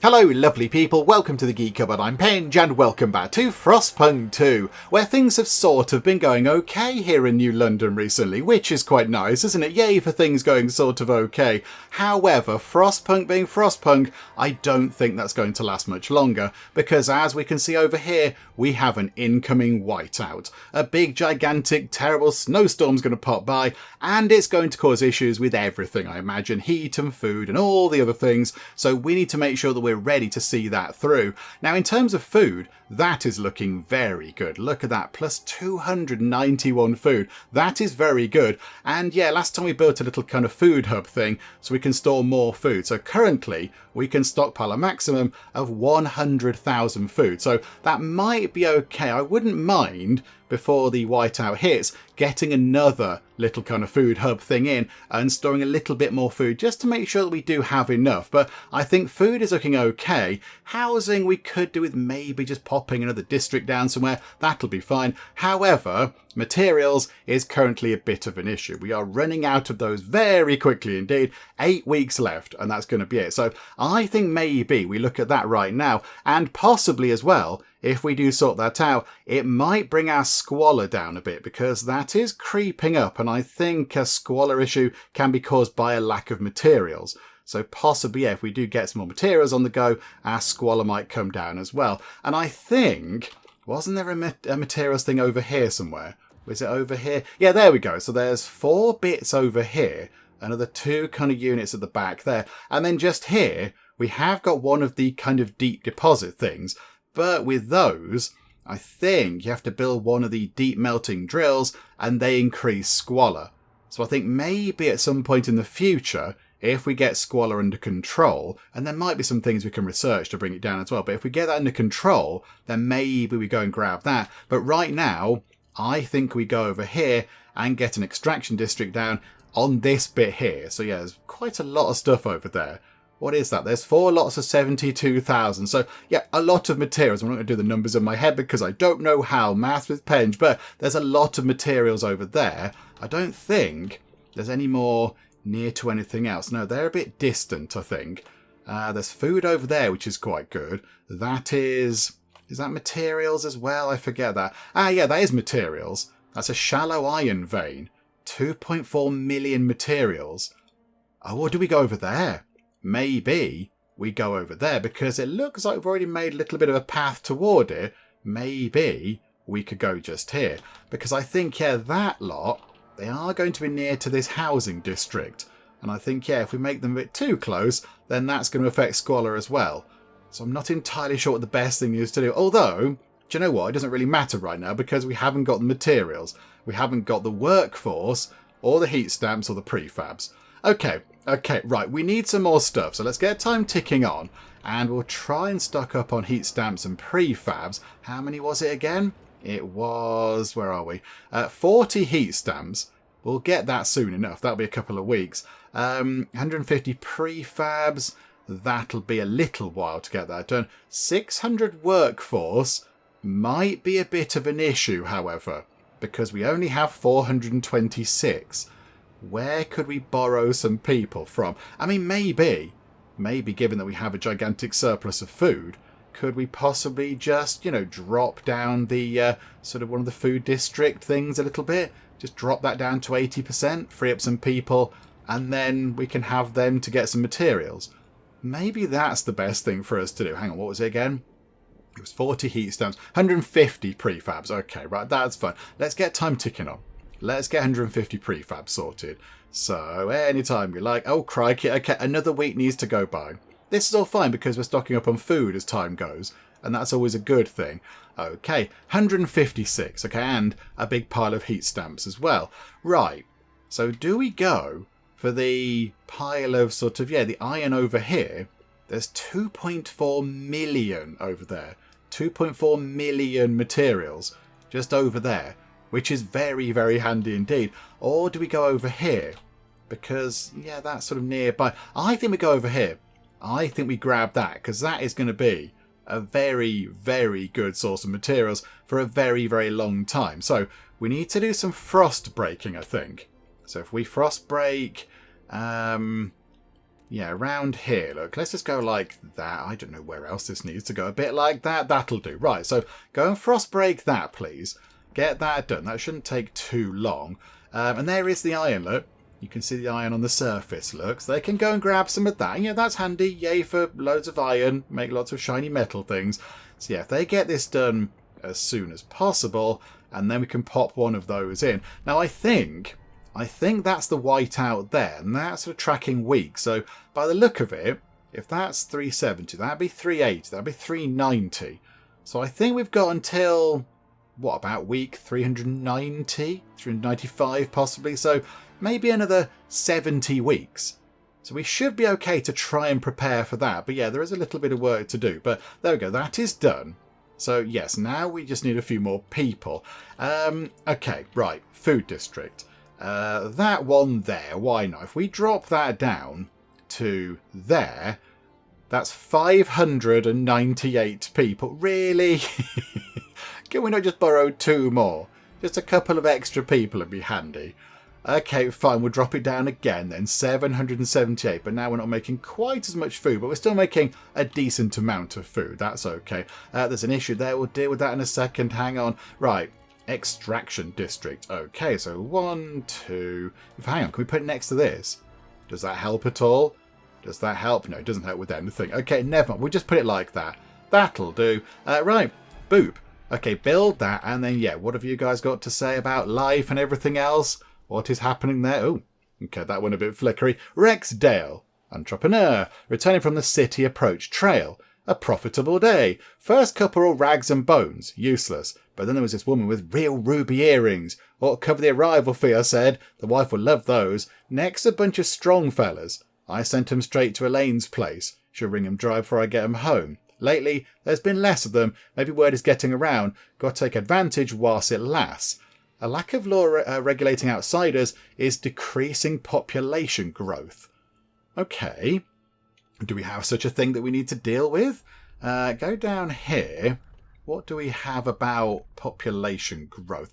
Hello lovely people, welcome to the Geek Cupboard, I'm Penge and welcome back to Frostpunk 2, where things have sort of been going okay here in New London recently, which is quite nice, isn't it? Yay for things going sort of okay. However, Frostpunk being Frostpunk, I don't think that's going to last much longer, because as we can see over here, we have an incoming whiteout. A big, gigantic, terrible snowstorm's going to pop by, and it's going to cause issues with everything, I imagine, heat and food and all the other things, so we need to make sure that we're ready to see that through. Now in terms of food, that is looking very good. Look at that, plus 291 food. That is very good. And yeah, last time we built a little kind of food hub thing so we can store more food. So currently we can stockpile a maximum of 100,000 food. So that might be okay. I wouldn't mind, before the whiteout hits, getting another little kind of food hub thing in and storing a little bit more food just to make sure that we do have enough. But I think food is looking okay. Housing we could do with maybe just popping another district down somewhere. That'll be fine. However, materials is currently a bit of an issue. We are running out of those very quickly indeed. 8 weeks left and that's going to be it. So I think maybe we look at that right now, and possibly as well, if we do sort that out, it might bring our squalor down a bit, because that is creeping up, and I think a squalor issue can be caused by a lack of materials. So possibly, yeah, if we do get some more materials on the go, our squalor might come down as well. And I think, wasn't there a materials thing over here somewhere? Was it over here? Yeah, there we go. So there's 4 bits over here, another 2 kind of units at the back there. And then just here, we have got one of the kind of deep deposit things. But with those, I think you have to build one of the deep melting drills and they increase squalor. So I think maybe at some point in the future, if we get squalor under control, and there might be some things we can research to bring it down as well, but if we get that under control, then maybe we go and grab that. But right now, I think we go over here and get an extraction district down on this bit here. So yeah, there's quite a lot of stuff over there. What is that? There's 4 lots of 72,000. So yeah, a lot of materials. I'm not going to do the numbers in my head because I don't know how. Math with Penge, but there's a lot of materials over there. I don't think there's any more near to anything else. No, they're a bit distant, I think. There's food over there, which is quite good. That is that materials as well? I forget that. Ah, yeah, that is materials. That's a shallow iron vein. 2.4 million materials. Oh, or do we go over there? Maybe we go over there because it looks like we've already made a little bit of a path toward it. Maybe we could go just here because I think, yeah, that lot, they are going to be near to this housing district. And I think, yeah, if we make them a bit too close, then that's going to affect squalor as well. So I'm not entirely sure what the best thing is to do. Although, do you know what? It doesn't really matter right now because we haven't got the materials. We haven't got the workforce or the heat stamps or the prefabs. Okay, right, we need some more stuff. So let's get time ticking on and we'll try and stock up on heat stamps and prefabs. How many was it again? It was, where are we? 40 heat stamps. We'll get that soon enough. That'll be a couple of weeks. 150 prefabs. That'll be a little while to get that done. 600 workforce might be a bit of an issue, however, because we only have 426. Where could we borrow some people from? I mean, maybe given that we have a gigantic surplus of food, could we possibly just, you know, drop down the sort of one of the food district things a little bit? Just drop that down to 80%, free up some people, and then we can have them to get some materials. Maybe that's the best thing for us to do. Hang on, what was it again? It was 40 heat stamps, 150 prefabs. Okay, right, that's fine. Let's get time ticking on. Let's get 150 prefabs sorted. So anytime we like. Oh, crikey. Okay, another week needs to go by. This is all fine because we're stocking up on food as time goes. And that's always a good thing. Okay, 156. Okay, and a big pile of heat stamps as well. Right. So do we go for the pile of sort of, yeah, the iron over here? There's 2.4 million over there. 2.4 million materials just over there, which is very, very handy indeed. Or do we go over here? Because, yeah, that's sort of nearby. I think we go over here. I think we grab that, because that is going to be a very, very good source of materials for a very, very long time. So we need to do some frost breaking, I think. So if we frost break, Yeah, around here. Look, let's just go like that. I don't know where else this needs to go. A bit like that. That'll do. Right, so go and frost break that, please. Get that done. That shouldn't take too long. And there is the iron, look. You can see the iron on the surface, look. So they can go and grab some of that. Yeah, that's handy. Yay for loads of iron. Make lots of shiny metal things. So yeah, if they get this done as soon as possible, and then we can pop one of those in. Now, I think that's the whiteout there, and that's sort of tracking weak. So by the look of it, if that's 370, that'd be 380, that'd be 390. So I think we've got until, what, about week 390, 395 possibly. So maybe another 70 weeks. So we should be okay to try and prepare for that. But yeah, there is a little bit of work to do. But there we go, that is done. So yes, now we just need a few more people. Okay, right, food district. That one there, why not? If we drop that down to there, that's 598 people. Really? Can we not just borrow 2 more? Just a couple of extra people would be handy. Okay, fine, we'll drop it down again then, 778, but now we're not making quite as much food, but we're still making a decent amount of food. That's okay. There's an issue there, we'll deal with that in a second, hang on. Right. Extraction district. Okay, so 1, 2... Hang on, can we put it next to this? Does that help at all? Does that help? No, it doesn't help with anything. Okay, never mind. We'll just put it like that. That'll do. Right, boop. Okay, build that, and then, yeah, what have you guys got to say about life and everything else? What is happening there? Oh, okay, that one a bit flickery. Rexdale. Entrepreneur. Returning from the city approach trail. A profitable day. First couple all rags and bones. Useless. But then there was this woman with real ruby earrings. Ought to cover the arrival fee, I said. The wife will love those. Next, a bunch of strong fellas. I sent 'em straight to Elaine's place. She'll ring 'em dry before I get 'em home. Lately, there's been less of them. Maybe word is getting around. Got to take advantage whilst it lasts. A lack of law regulating outsiders is decreasing population growth. Okay. Do we have such a thing that we need to deal with? Go down here. What do we have about population growth?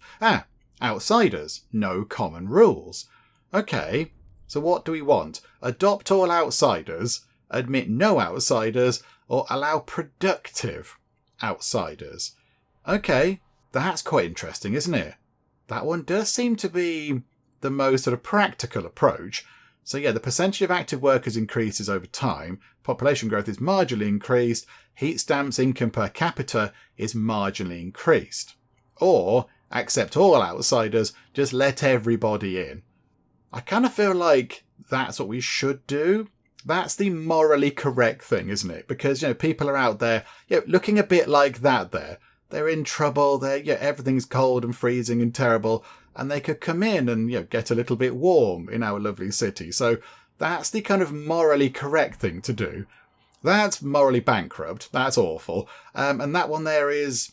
Outsiders. No common rules. Okay, so what do we want? Adopt all outsiders, admit no outsiders, or allow productive outsiders. Okay, that's quite interesting, isn't it? That one does seem to be the most sort of practical approach. So yeah, the percentage of active workers increases over time, population growth is marginally increased, heat stamps income per capita is marginally increased. Or, accept all outsiders, just let everybody in. I kind of feel like that's what we should do. That's the morally correct thing, isn't it? Because, you know, people are out there, you know, looking a bit like that there. They're in trouble, everything's cold and freezing and terrible, and they could come in and, you know, get a little bit warm in our lovely city. So that's the kind of morally correct thing to do. That's morally bankrupt. That's awful. And that one there is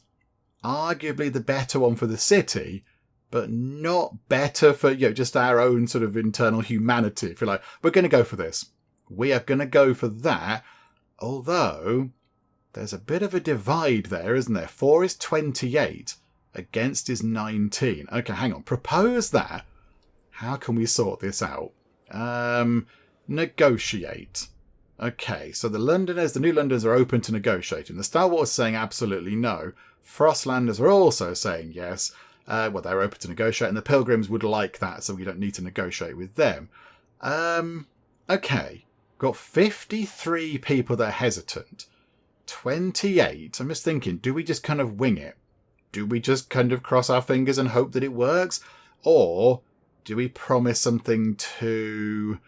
arguably the better one for the city, but not better for, you know, just our own sort of internal humanity. If you're like, we're going to go for this. We are going to go for that. Although there's a bit of a divide there, isn't there? 4 is 28. Against is 19. Okay, hang on. Propose that. How can we sort this out? Negotiate. Okay, so the New Londoners are open to negotiating. The Stalwarts are saying absolutely no. Frostlanders are also saying yes. Well, they're open to negotiate, and the Pilgrims would like that, so we don't need to negotiate with them. Okay. Got 53 people that are hesitant. 28. I'm just thinking, do we just kind of wing it? Do we just kind of cross our fingers and hope that it works? Or do we promise something to...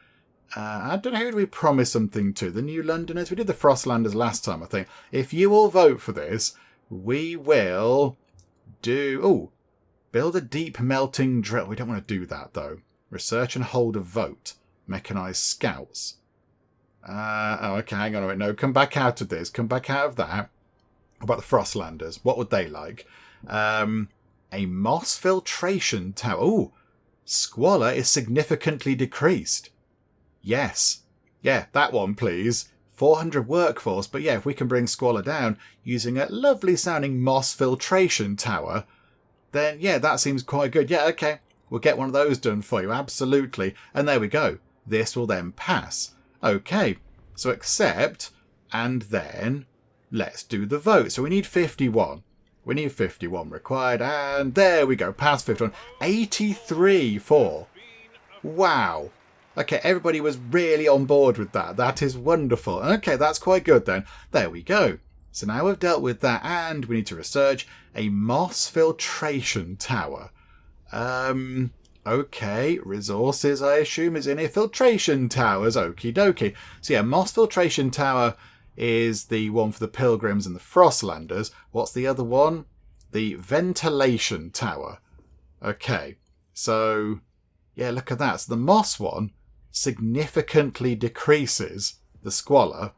I don't know, who do we promise something to? The New Londoners? We did the Frostlanders last time, I think. If you all vote for this, we will do... Oh, build a deep melting drill. We don't want to do that, though. Research and hold a vote. Mechanized scouts. Okay, hang on a minute. No, come back out of this. Come back out of that. What about the Frostlanders? What would they like? A moss filtration tower. Oh, squalor is significantly decreased. Yes. Yeah, that one, please. 400 workforce. But yeah, if we can bring squalor down using a lovely sounding moss filtration tower, then yeah, that seems quite good. Yeah, okay. We'll get one of those done for you. Absolutely. And there we go. This will then pass. Okay, so accept, and then let's do the vote. So we need 51. We need 51 required, and there we go, past 51. 83 for. Wow. Okay, everybody was really on board with that. That is wonderful. Okay, that's quite good then. There we go. So now we've dealt with that, and we need to research a moss filtration tower. Okay, resources, I assume, is in here. Filtration towers, okie dokie. So yeah, moss filtration tower is the one for the pilgrims and the frostlanders. What's the other one? The ventilation tower. Okay, so yeah, look at that. So the moss one significantly decreases the squalor,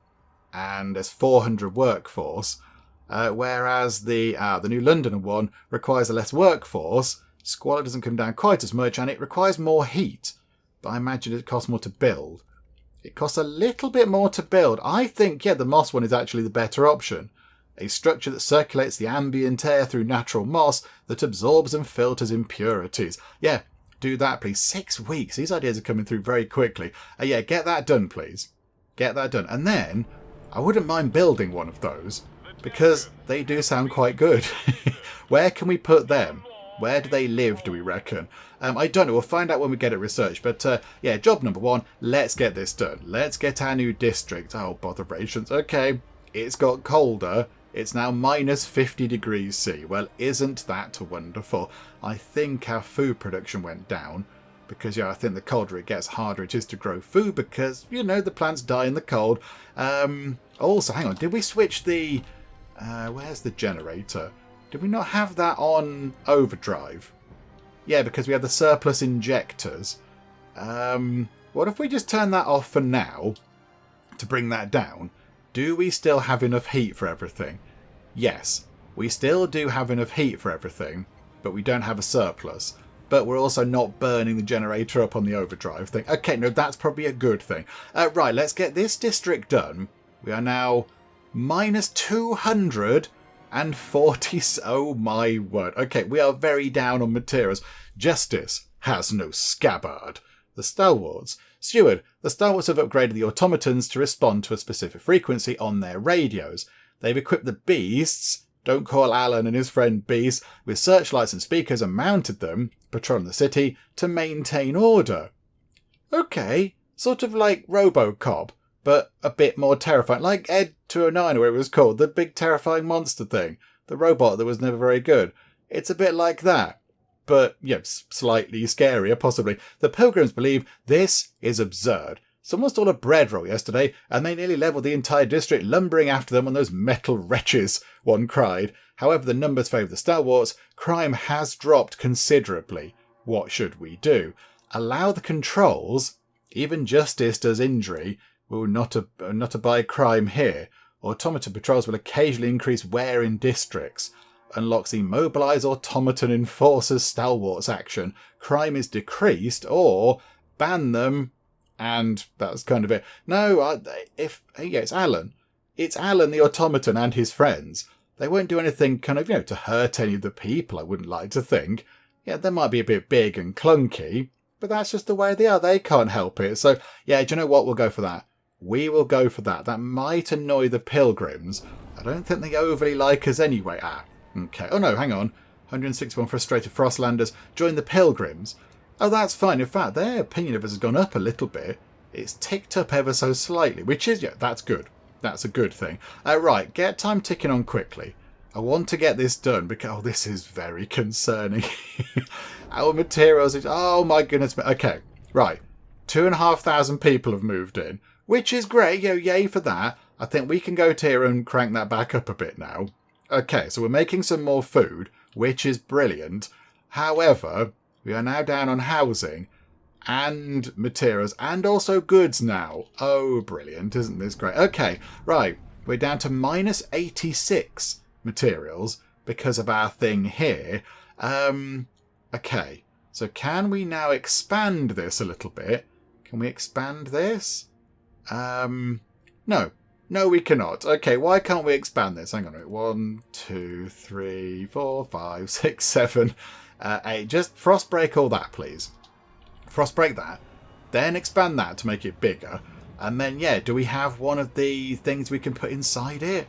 and there's 400 workforce, whereas the New Londoner one requires a less workforce. Squalor doesn't come down quite as much, and it requires more heat, but I imagine it costs more to build. It costs a little bit more to build. I think, yeah, the moss one is actually the better option. A structure that circulates the ambient air through natural moss that absorbs and filters impurities. Yeah, do that, please. 6 weeks. These ideas are coming through very quickly. Yeah, get that done, please. Get that done. And then, I wouldn't mind building one of those, because they do sound quite good. Where can we put them? Where do they live, do we reckon? I don't know. We'll find out when we get it researched. But yeah, job number 1. Let's get this done. Let's get our new district. Oh, botherations. Okay. It's got colder. It's now minus 50 degrees C. Well, isn't that wonderful? I think our food production went down. Because, yeah, I think the colder it gets, harder it is to grow food. Because, you know, the plants die in the cold. Also, hang on. Did we switch the... where's the generator? Did we not have that on overdrive? Yeah, because we had the surplus injectors. What if we just turn that off for now to bring that down? Do we still have enough heat for everything? Yes, we still do have enough heat for everything, but we don't have a surplus. But we're also not burning the generator up on the overdrive thing. Okay, no, that's probably a good thing. Right, let's get this district done. We are now minus 240. Oh my word. Okay, we are very down on materials. Justice has no scabbard. The Stalwarts. Steward, the Stalwarts have upgraded the automatons to respond to a specific frequency on their radios. They've equipped the beasts, don't call Alan and his friend beasts, with searchlights and speakers and mounted them, patrolling the city, to maintain order. Okay, sort of like RoboCop, but a bit more terrifying. Like Ed 209, or it was called, the big terrifying monster thing. The robot that was never very good. It's a bit like that. But, yeah, slightly scarier, possibly. The pilgrims believe this is absurd. Someone stole a bread roll yesterday, and they nearly levelled the entire district, lumbering after them on those metal wretches, one cried. However, the numbers favour the Stalwarts. Crime has dropped considerably. What should we do? Allow the controls. Even justice does injury. Will not abide crime here. Automaton patrols will occasionally increase wear in districts. Unlocks immobilise automaton enforcers Stalwarts action. Crime is decreased, or ban them, and that's kind of it. No, it's Alan. It's Alan the automaton and his friends. They won't do anything kind of, to hurt any of the people, I wouldn't like to think. Yeah, they might be a bit big and clunky, but that's just the way they are. They can't help it. So, yeah, do you know what? We'll go for that. We will go for that. That might annoy the pilgrims. I don't think they overly like us anyway. Okay. Oh, no, hang on. 161 frustrated Frostlanders join the pilgrims. Oh, that's fine. In fact, their opinion of us has gone up a little bit. It's ticked up ever so slightly, which is, yeah, that's good. That's a good thing. Right, get time ticking on quickly. I want to get this done because, this is very concerning. Our materials, oh my goodness. Okay, right. 2,500 people have moved in, which is great. Yay for that. I think we can go to here and crank that back up a bit now. Okay, so we're making some more food, which is brilliant. However, we are now down on housing and materials and also goods now. Oh, brilliant. Isn't this great? Okay, right. We're down to minus 86 materials because of our thing here. Okay, so can we now expand this a little bit? Can we expand this? No. No, we cannot. Okay, why can't we expand this? Hang on a minute. 1, 2, 3, 4, 5, 6, 7, 8. Just frost break all that, please. Frost break that. Then expand that to make it bigger. And then, yeah, do we have one of the things we can put inside it?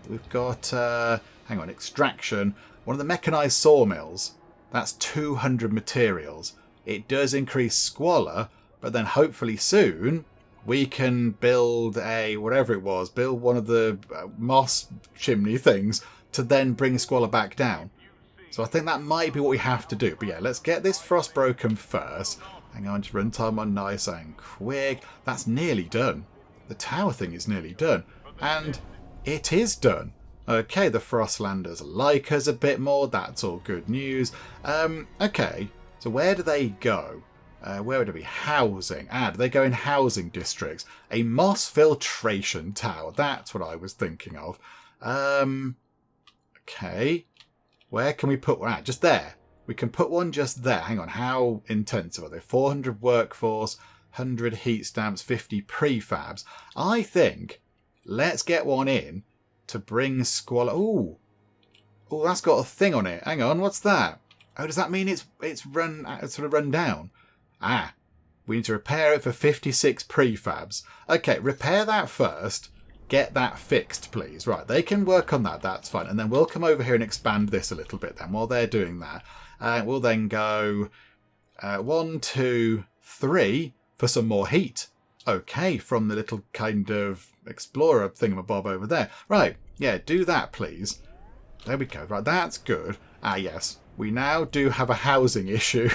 We've got, hang on, extraction. One of the mechanized sawmills. That's 200 materials. It does increase squalor, but then hopefully soon we can build a, whatever it was, build one of the moss chimney things to then bring squalor back down. So I think that might be what we have to do. But yeah, let's get this frost broken first. Hang on, just runtime on nice and quick. That's nearly done. The tower thing is nearly done. And it is done. Okay, the Frostlanders like us a bit more. That's all good news. Okay, so where do they go? Where would it be? Housing. Do they go in housing districts? A moss filtration tower. That's what I was thinking of. Okay. Where can we put one? Just there. We can put one just there. Hang on. How intensive are they? 400 workforce, 100 heat stamps, 50 prefabs. I think let's get one in to bring squalor. Ooh. Oh, that's got a thing on it. Hang on. What's that? Oh, does that mean it's run down? We need to repair it for 56 prefabs. Okay, repair that first. Get that fixed, please. Right, they can work on that. That's fine. And then we'll come over here and expand this a little bit then. While they're doing that, we'll then go 1, 2, 3 for some more heat. Okay, from the little kind of explorer thingamabob over there. Right, yeah, do that, please. There we go. Right, that's good. Yes. We now do have a housing issue.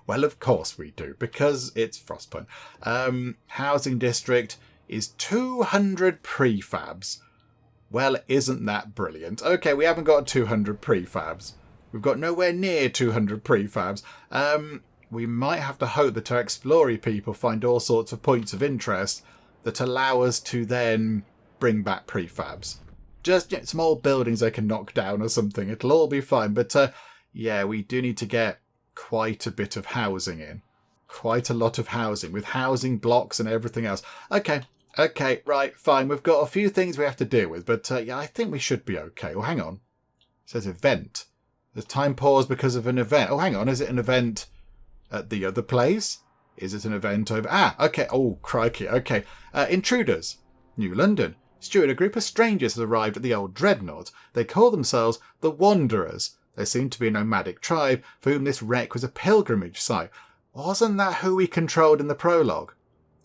Well, of course we do, because it's Frostpunk. Housing district is 200 prefabs. Well, isn't that brilliant? Okay, we haven't got 200 prefabs. We've got nowhere near 200 prefabs. We might have to hope that our explorer people find all sorts of points of interest that allow us to then bring back prefabs. Just small buildings they can knock down or something. It'll all be fine. But yeah, we do need to get quite a bit of housing in. Quite a lot of housing with housing blocks and everything else. Okay, right, fine. We've got a few things we have to deal with. But yeah, I think we should be okay. Well, hang on. It says event. There's time pause because of an event. Oh, hang on. Is it an event at the other place? Is it an event over... okay. Oh, crikey. Okay. Intruders. New London. Stuart, a group of strangers has arrived at the old dreadnought. They call themselves the Wanderers. They seem to be a nomadic tribe for whom this wreck was a pilgrimage site. Wasn't that who we controlled in the prologue?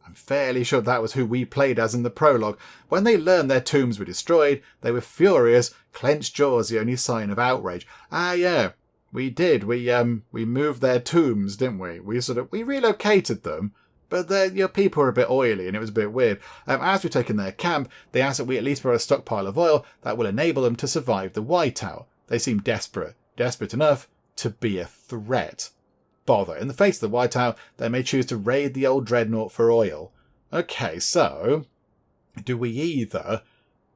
I'm fairly sure that was who we played as in the prologue. When they learned their tombs were destroyed, they were furious, clenched jaws the only sign of outrage. Yeah, we did. We moved their tombs, didn't we? We relocated them. But your people were a bit oily and it was a bit weird. As we've taken their camp, they asked that we at least brought a stockpile of oil that will enable them to survive the whiteout. They seem desperate enough to be a threat. Bother. In the face of the whiteout, they may choose to raid the old dreadnought for oil. Okay, so do we either...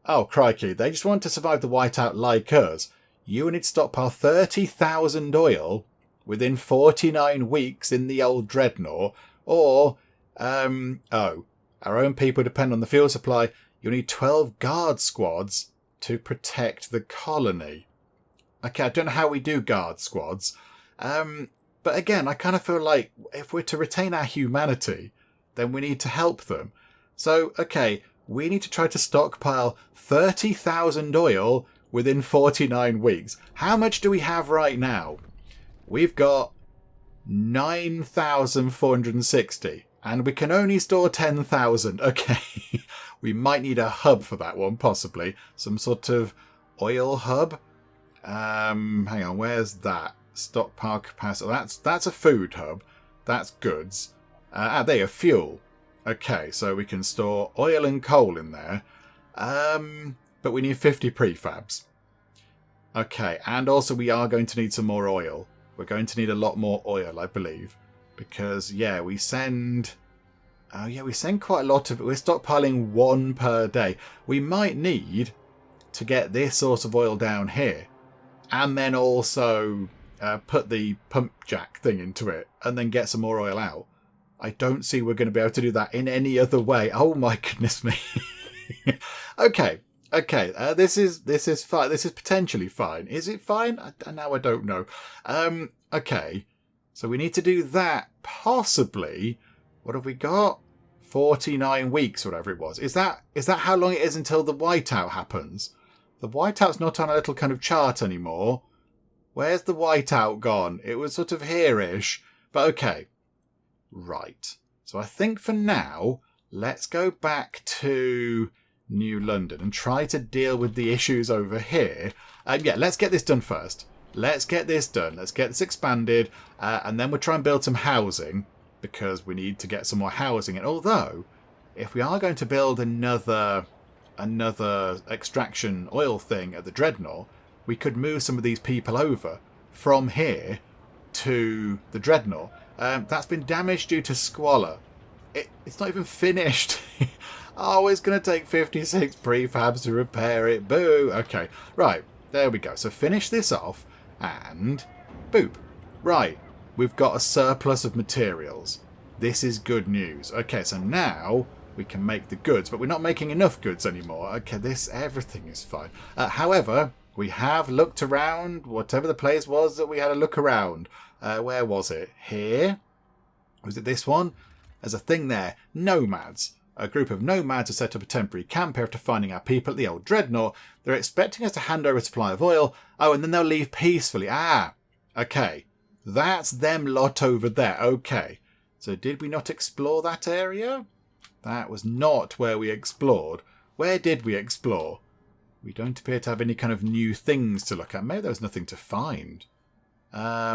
Oh, crikey, they just want to survive the whiteout like us. You need to stockpile 30,000 oil within 49 weeks in the old dreadnought. Or, our own people depend on the fuel supply. You'll need 12 guard squads to protect the colony. Okay, I don't know how we do guard squads. But again, I kind of feel like if we're to retain our humanity, then we need to help them. So, okay, we need to try to stockpile 30,000 oil within 49 weeks. How much do we have right now? We've got 9,460 and we can only store 10,000. Okay, we might need a hub for that one, possibly. Some sort of oil hub. Hang on, where's that? Stockpile capacity. That's a food hub. That's goods. There, fuel. Okay, so we can store oil and coal in there. But we need 50 prefabs. Okay, and also we are going to need some more oil. We're going to need a lot more oil, I believe. Because, yeah, we send... Oh, yeah, we send quite a lot of it. We're stockpiling 1 per day. We might need to get this source of oil down here. And then also put the pump jack thing into it. And then get some more oil out. I don't see we're going to be able to do that in any other way. Oh, my goodness me. Okay. This is fine. This is potentially fine. Is it fine? Now I don't know. Okay. So we need to do that. Possibly. What have we got? 49 weeks, whatever it was. Is that how long it is until the whiteout happens? The whiteout's not on a little kind of chart anymore. Where's the whiteout gone? It was sort of here-ish. But okay. Right. So I think for now, let's go back to New London and try to deal with the issues over here. Yeah, let's get this done first. Let's get this done. Let's get this expanded. And then we'll try and build some housing, because we need to get some more housing. And although, if we are going to build another extraction oil thing at the Dreadnought, we could move some of these people over from here to the Dreadnought. That's been damaged due to squalor. It's not even finished. Oh, it's going to take 56 prefabs to repair it. Boo. Okay, right. There we go. So finish this off and boop. Right. We've got a surplus of materials. This is good news. Okay, so now we can make the goods, but we're not making enough goods anymore. Okay, everything is fine. However, we have looked around, whatever the place was that we had a look around. Where was it? Here? Was it this one? There's a thing there. Nomads. A group of nomads have set up a temporary camp here after finding our people at the old Dreadnought. They're expecting us to hand over a supply of oil. Oh, and then they'll leave peacefully. Ah, okay. That's them lot over there. Okay. So did we not explore that area? That was not where we explored. Where did we explore? We don't appear to have any kind of new things to look at. Maybe there was nothing to find. Yeah,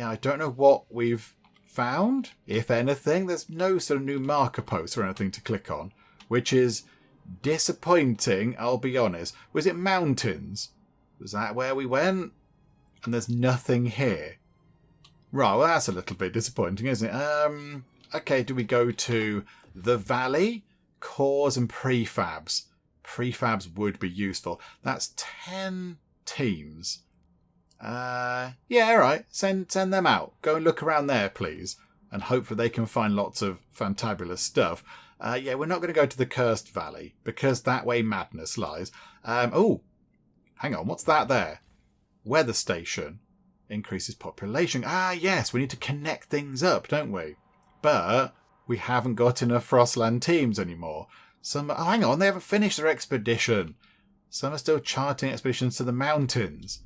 I don't know what we've found. If anything, there's no sort of new marker posts or anything to click on, which is disappointing, I'll be honest. Was it mountains? Was that where we went? And there's nothing here. Right, well, that's a little bit disappointing, isn't it? Okay, do we go to the valley? Cores and prefabs. Prefabs would be useful. That's 10 teams. Yeah, all right. Send them out. Go and look around there, please. And hopefully they can find lots of fantabulous stuff. Yeah, we're not going to go to the Cursed Valley, because that way madness lies. Oh, hang on. What's that there? Weather station. Increases population. Ah, yes. We need to connect things up, don't we? But we haven't got enough Frostland teams anymore. Oh, hang on. They haven't finished their expedition. Some are still charting expeditions to the mountains.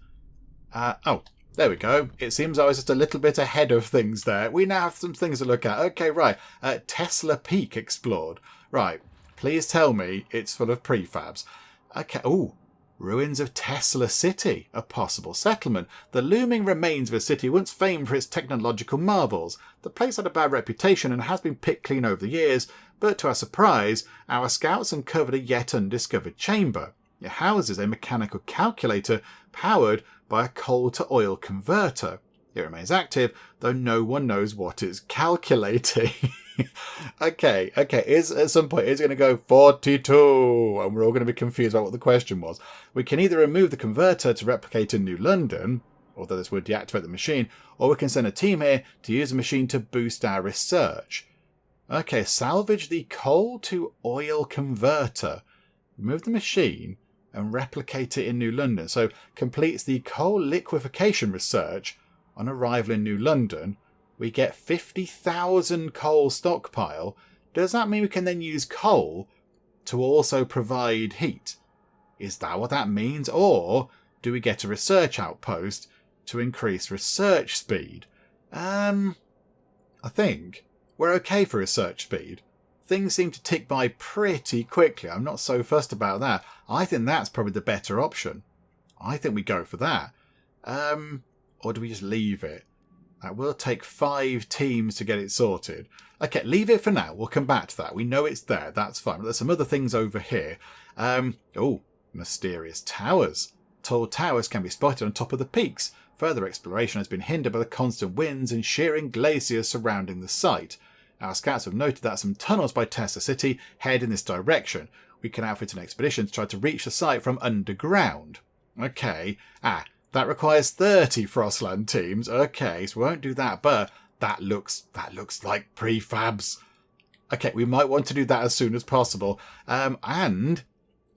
Oh, there we go. It seems I was just a little bit ahead of things there. We now have some things to look at. Okay, right. Tesla Peak explored. Right. Please tell me it's full of prefabs. Okay. Oh, ruins of Tesla City, a possible settlement. The looming remains of a city once famed for its technological marvels. The place had a bad reputation and has been picked clean over the years, but to our surprise, our scouts uncovered a yet undiscovered chamber. It houses a mechanical calculator powered by a coal-to-oil converter. It remains active, though no one knows what it's calculating. Okay. At some point, it's going to go 42, and we're all going to be confused about what the question was. We can either remove the converter to replicate in New London, although this would deactivate the machine, or we can send a team here to use the machine to boost our research. Okay, salvage the coal-to-oil converter. Remove the machine and replicate it in New London. So completes the coal liquefaction research. On arrival in New London, we get 50,000 coal stockpile. Does that mean we can then use coal to also provide heat? Is that what that means? Or do we get a research outpost to increase research speed? I think we're okay for research speed. Things seem to tick by pretty quickly. I'm not so fussed about that. I think that's probably the better option. I think we go for that. Or do we just leave it? That will take 5 teams to get it sorted. Okay, leave it for now. We'll come back to that. We know it's there. That's fine. But there's some other things over here. Oh, mysterious towers. Tall towers can be spotted on top of the peaks. Further exploration has been hindered by the constant winds and shearing glaciers surrounding the site. Our scouts have noted that some tunnels by Tesla City head in this direction. We can outfit an expedition to try to reach the site from underground. Okay. That requires 30 Frostland teams. Okay, so we won't do that, but that looks like prefabs. Okay, we might want to do that as soon as possible. And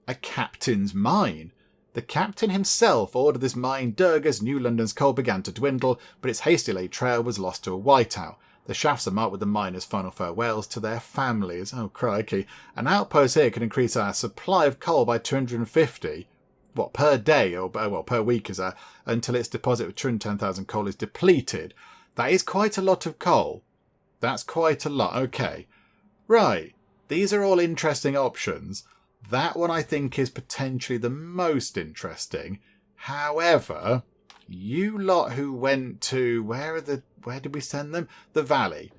a captain's mine. The captain himself ordered this mine dug as New London's coal began to dwindle, but its hastily laid trail was lost to a whiteout. The shafts are marked with the miners' final farewells to their families. Oh, crikey. An outpost here can increase our supply of coal by 250. What, per day? Or, well, per week is that? Until its deposit of 210,000 coal is depleted. That is quite a lot of coal. That's quite a lot. Okay. Right. These are all interesting options. That one I think is potentially the most interesting. However, you lot who went to... Where did we send them? The Valley.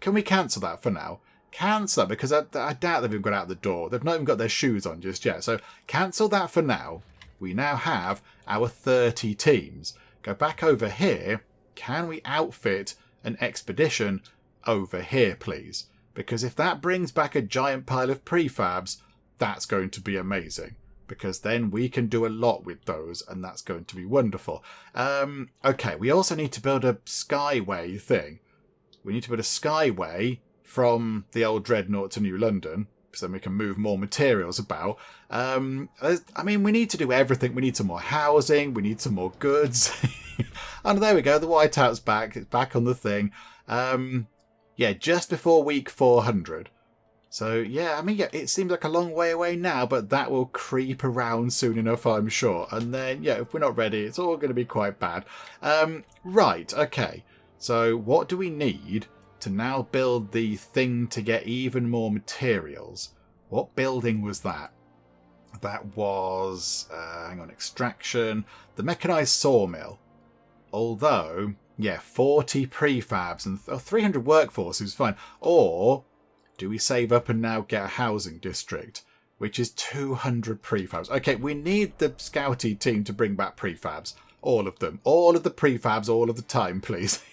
Can we cancel that for now? Cancel that, because I doubt they've even got out the door. They've not even got their shoes on just yet. So cancel that for now. We now have our 30 teams. Go back over here. Can we outfit an expedition over here, please? Because if that brings back a giant pile of prefabs, that's going to be amazing. Because then we can do a lot with those, and that's going to be wonderful. Okay, we also need to build a skyway thing. We need to build a skyway from the old Dreadnought to New London, so then we can move more materials about. I mean, we need to do everything. We need some more housing. We need some more goods. And there we go. The whiteout's back. It's back on the thing. Yeah, just before week 400. So, yeah, I mean, yeah, it seems like a long way away now, but that will creep around soon enough, I'm sure. And then, yeah, if we're not ready, it's all going to be quite bad. Right, okay. So what do we need to now build the thing to get even more materials? What building was that? That was, hang on, extraction. The mechanized sawmill. Although, yeah, 40 prefabs and 300 workforce is fine. Or do we save up and now get a housing district, which is 200 prefabs? Okay, we need the scouty team to bring back prefabs. All of them. All of the prefabs all of the time, please.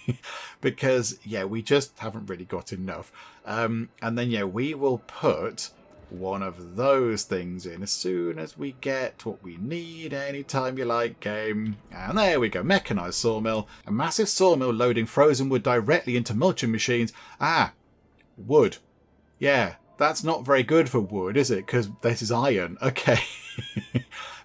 Because, yeah, we just haven't really got enough. And then, yeah, we will put one of those things in as soon as we get what we need. Anytime you like, game. And there we go. Mechanized sawmill. A massive sawmill loading frozen wood directly into mulching machines. Ah, wood. Yeah, that's not very good for wood, is it? Because this is iron. Okay.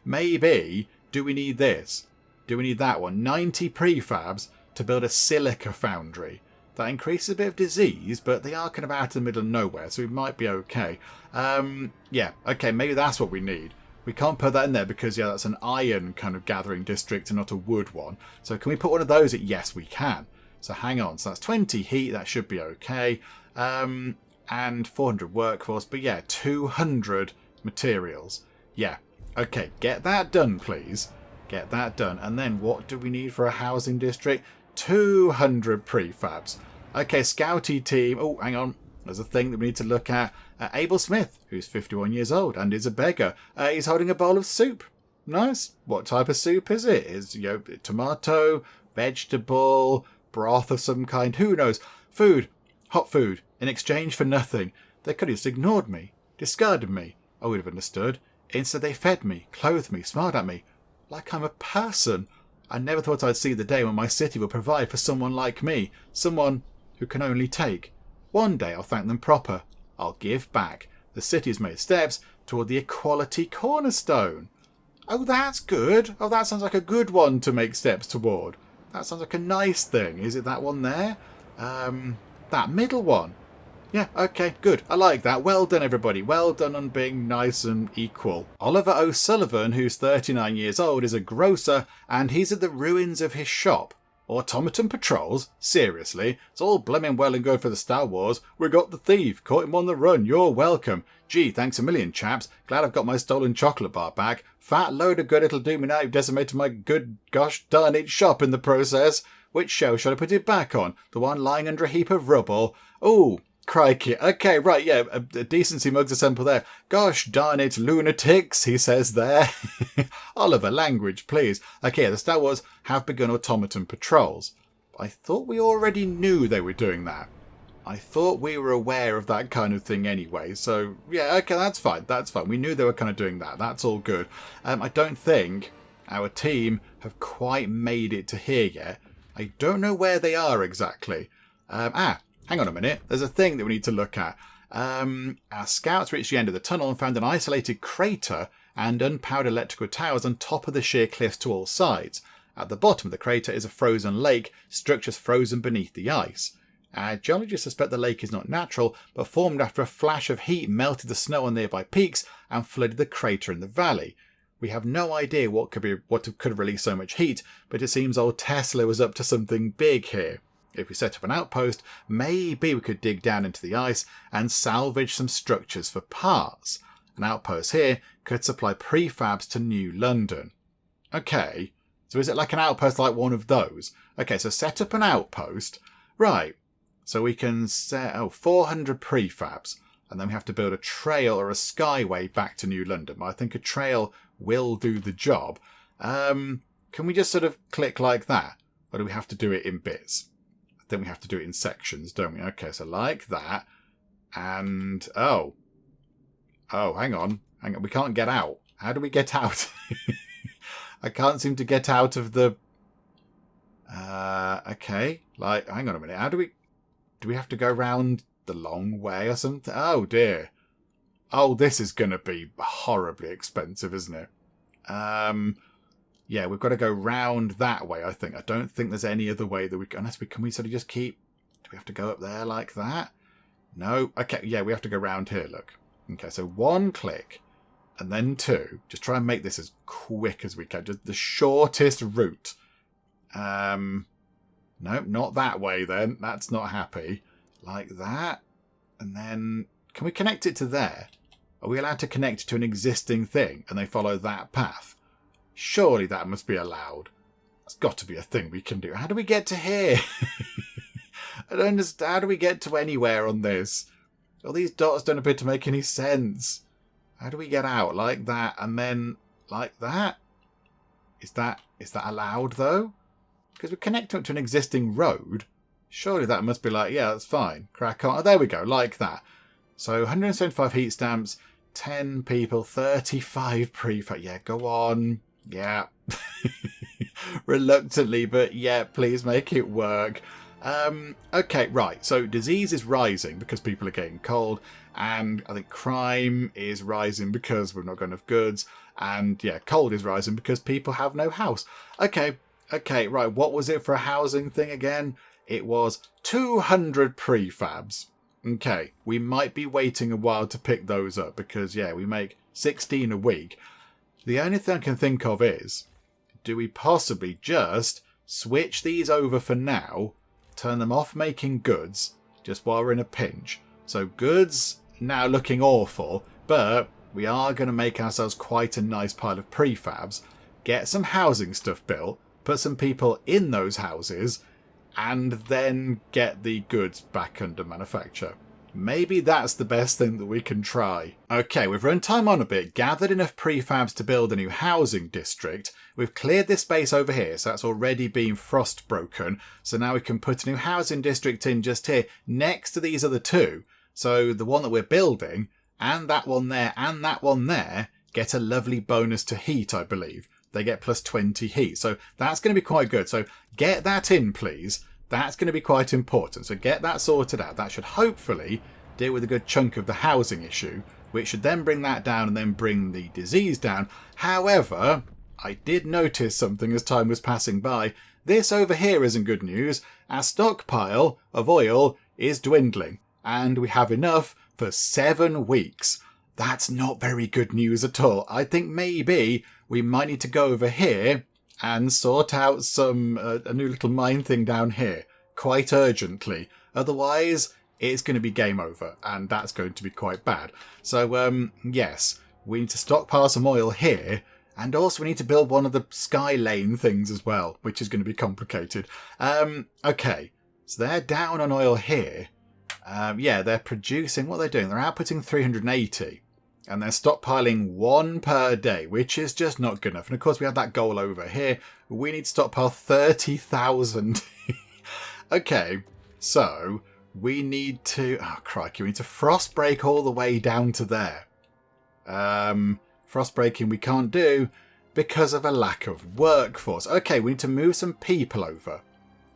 Maybe, do we need this? Do we need that one? 90 prefabs to build a silica foundry. That increases a bit of disease, but they are kind of out of the middle of nowhere, so we might be okay. Yeah, okay, maybe that's what we need. We can't put that in there because, yeah, that's an iron kind of gathering district and not a wood one. So can we put one of those in? Yes, we can. So hang on. So that's 20 heat. That should be okay. And 400 workforce. But yeah, 200 materials. Yeah. Okay, get that done, please. Get that done. And then what do we need for a housing district? 200 prefabs. Okay, scouty team. Oh, hang on. There's a thing that we need to look at. Abel Smith, who's 51 years old and is a beggar. He's holding a bowl of soup. Nice. What type of soup is it? Is, you know, tomato, vegetable, broth of some kind? Who knows? Food. Hot food. In exchange for nothing. They could have just ignored me. Discarded me. I would have understood. Instead they fed me, clothed me, smiled at me. Like I'm a person. I never thought I'd see the day when my city will provide for someone like me. Someone who can only take. One day I'll thank them proper. I'll give back. The city's made steps toward the equality cornerstone. Oh, that's good. Oh, that sounds like a good one to make steps toward. That sounds like a nice thing. Is it that one there? That middle one. Yeah, okay, good. I like that. Well done, everybody. Well done on being nice and equal. Oliver O'Sullivan, who's 39 years old, is a grocer, and he's at the ruins of his shop. Automaton patrols? Seriously? It's all blooming well and good for the Stalwarts. We got the thief. Caught him on the run. You're welcome. Gee, thanks a million, chaps. Glad I've got my stolen chocolate bar back. Fat load of good it'll do me now you've decimated my good gosh darn it shop in the process. Which shelf should I put it back on? The one lying under a heap of rubble? Oh, crikey. Okay, right, yeah, a decency mugs a sample there. Gosh darn it, lunatics, he says there. Oliver, language, please. Okay, the Stalwarts have begun automaton patrols. I thought we already knew they were doing that. I thought we were aware of that kind of thing anyway. So, yeah, okay, that's fine. That's fine. We knew they were kind of doing that. That's all good. I don't think our team have quite made it to here yet. I don't know where they are exactly. Hang on a minute. There's a thing that we need to look at. Our scouts reached the end of the tunnel and found an isolated crater and unpowered electrical towers on top of the sheer cliffs to all sides. At the bottom of the crater is a frozen lake, structures frozen beneath the ice. Geologists suspect the lake is not natural, but formed after a flash of heat melted the snow on nearby peaks and flooded the crater in the valley. We have no idea what could have released so much heat, but it seems old Tesla was up to something big here. If we set up an outpost, maybe we could dig down into the ice and salvage some structures for parts. An outpost here could supply prefabs to New London. Okay, so is it like an outpost like one of those? Okay, so set up an outpost. Right, so we can set 400 prefabs. And then we have to build a trail or a skyway back to New London. But I think a trail will do the job. Can we just sort of click like that? Or do we have to do it in bits? I think we have to do it in sections, don't we? Okay, so like that. And, oh, hang on. We can't get out. How do we get out? I can't seem to get out of the... okay, like, hang on a minute. How do we have to go round the long way or something? Oh dear. Oh, this is going to be horribly expensive, isn't it? Yeah, we've got to go round that way, I think. I don't think there's any other way that can we sort of just keep... Do we have to go up there like that? No. Okay, yeah, we have to go round here, look. Okay, so 1 click and then 2. Just try and make this as quick as we can. Just the shortest route. No, not that way then. That's not happy. Like that. And then, can we connect it to there? Are we allowed to connect it to an existing thing and they follow that path? Surely that must be allowed. That's got to be a thing we can do. How do we get to here? I don't understand. How do we get to anywhere on this? All these dots don't appear to make any sense. How do we get out? Like that and then like that? Is that allowed though? Because we're connecting it to an existing road. Surely that must be like, yeah, that's fine. Crack on. Oh, there we go, like that. So 175 heat stamps, 10 people, 35 prefab. Yeah, go on. Yeah. Reluctantly, but yeah, please make it work. Okay, right. So disease is rising because people are getting cold. And I think crime is rising because we've not got enough goods. And yeah, cold is rising because people have no house. Okay, right. What was it for a housing thing again? It was 200 prefabs. Okay, we might be waiting a while to pick those up because, yeah, we make 16 a week. The only thing I can think of is, do we possibly just switch these over for now, turn them off making goods, just while we're in a pinch? So goods now looking awful, but we are going to make ourselves quite a nice pile of prefabs, get some housing stuff built, put some people in those houses, and then get the goods back under manufacture. Maybe that's the best thing that we can try. Okay, we've run time on a bit, gathered enough prefabs to build a new housing district. We've cleared this space over here, so that's already been frost broken. So now we can put a new housing district in just here, next to these other two. So the one that we're building, and that one there, get a lovely bonus to heat, I believe. They get plus 20 heat. So that's going to be quite good. So get that in, please. That's going to be quite important. So get that sorted out. That should hopefully deal with a good chunk of the housing issue, which should then bring that down and then bring the disease down. However, I did notice something as time was passing by. This over here isn't good news. Our stockpile of oil is dwindling, and we have enough for 7 weeks. That's not very good news at all. I think maybe we might need to go over here and sort out some a new little mine thing down here quite urgently. Otherwise, it's going to be game over, and that's going to be quite bad. So, yes, we need to stockpile some oil here, and also we need to build one of the sky lane things as well, which is going to be complicated. Okay, so they're down on oil here. Yeah, they're producing, what are they doing? They're outputting 380. And they're stockpiling 1 per day, which is just not good enough. And of course, we have that goal over here. We need to stockpile 30,000. Okay, so we need to... Oh, crikey. We need to frost break all the way down to there. Frost breaking we can't do because of a lack of workforce. Okay, we need to move some people over.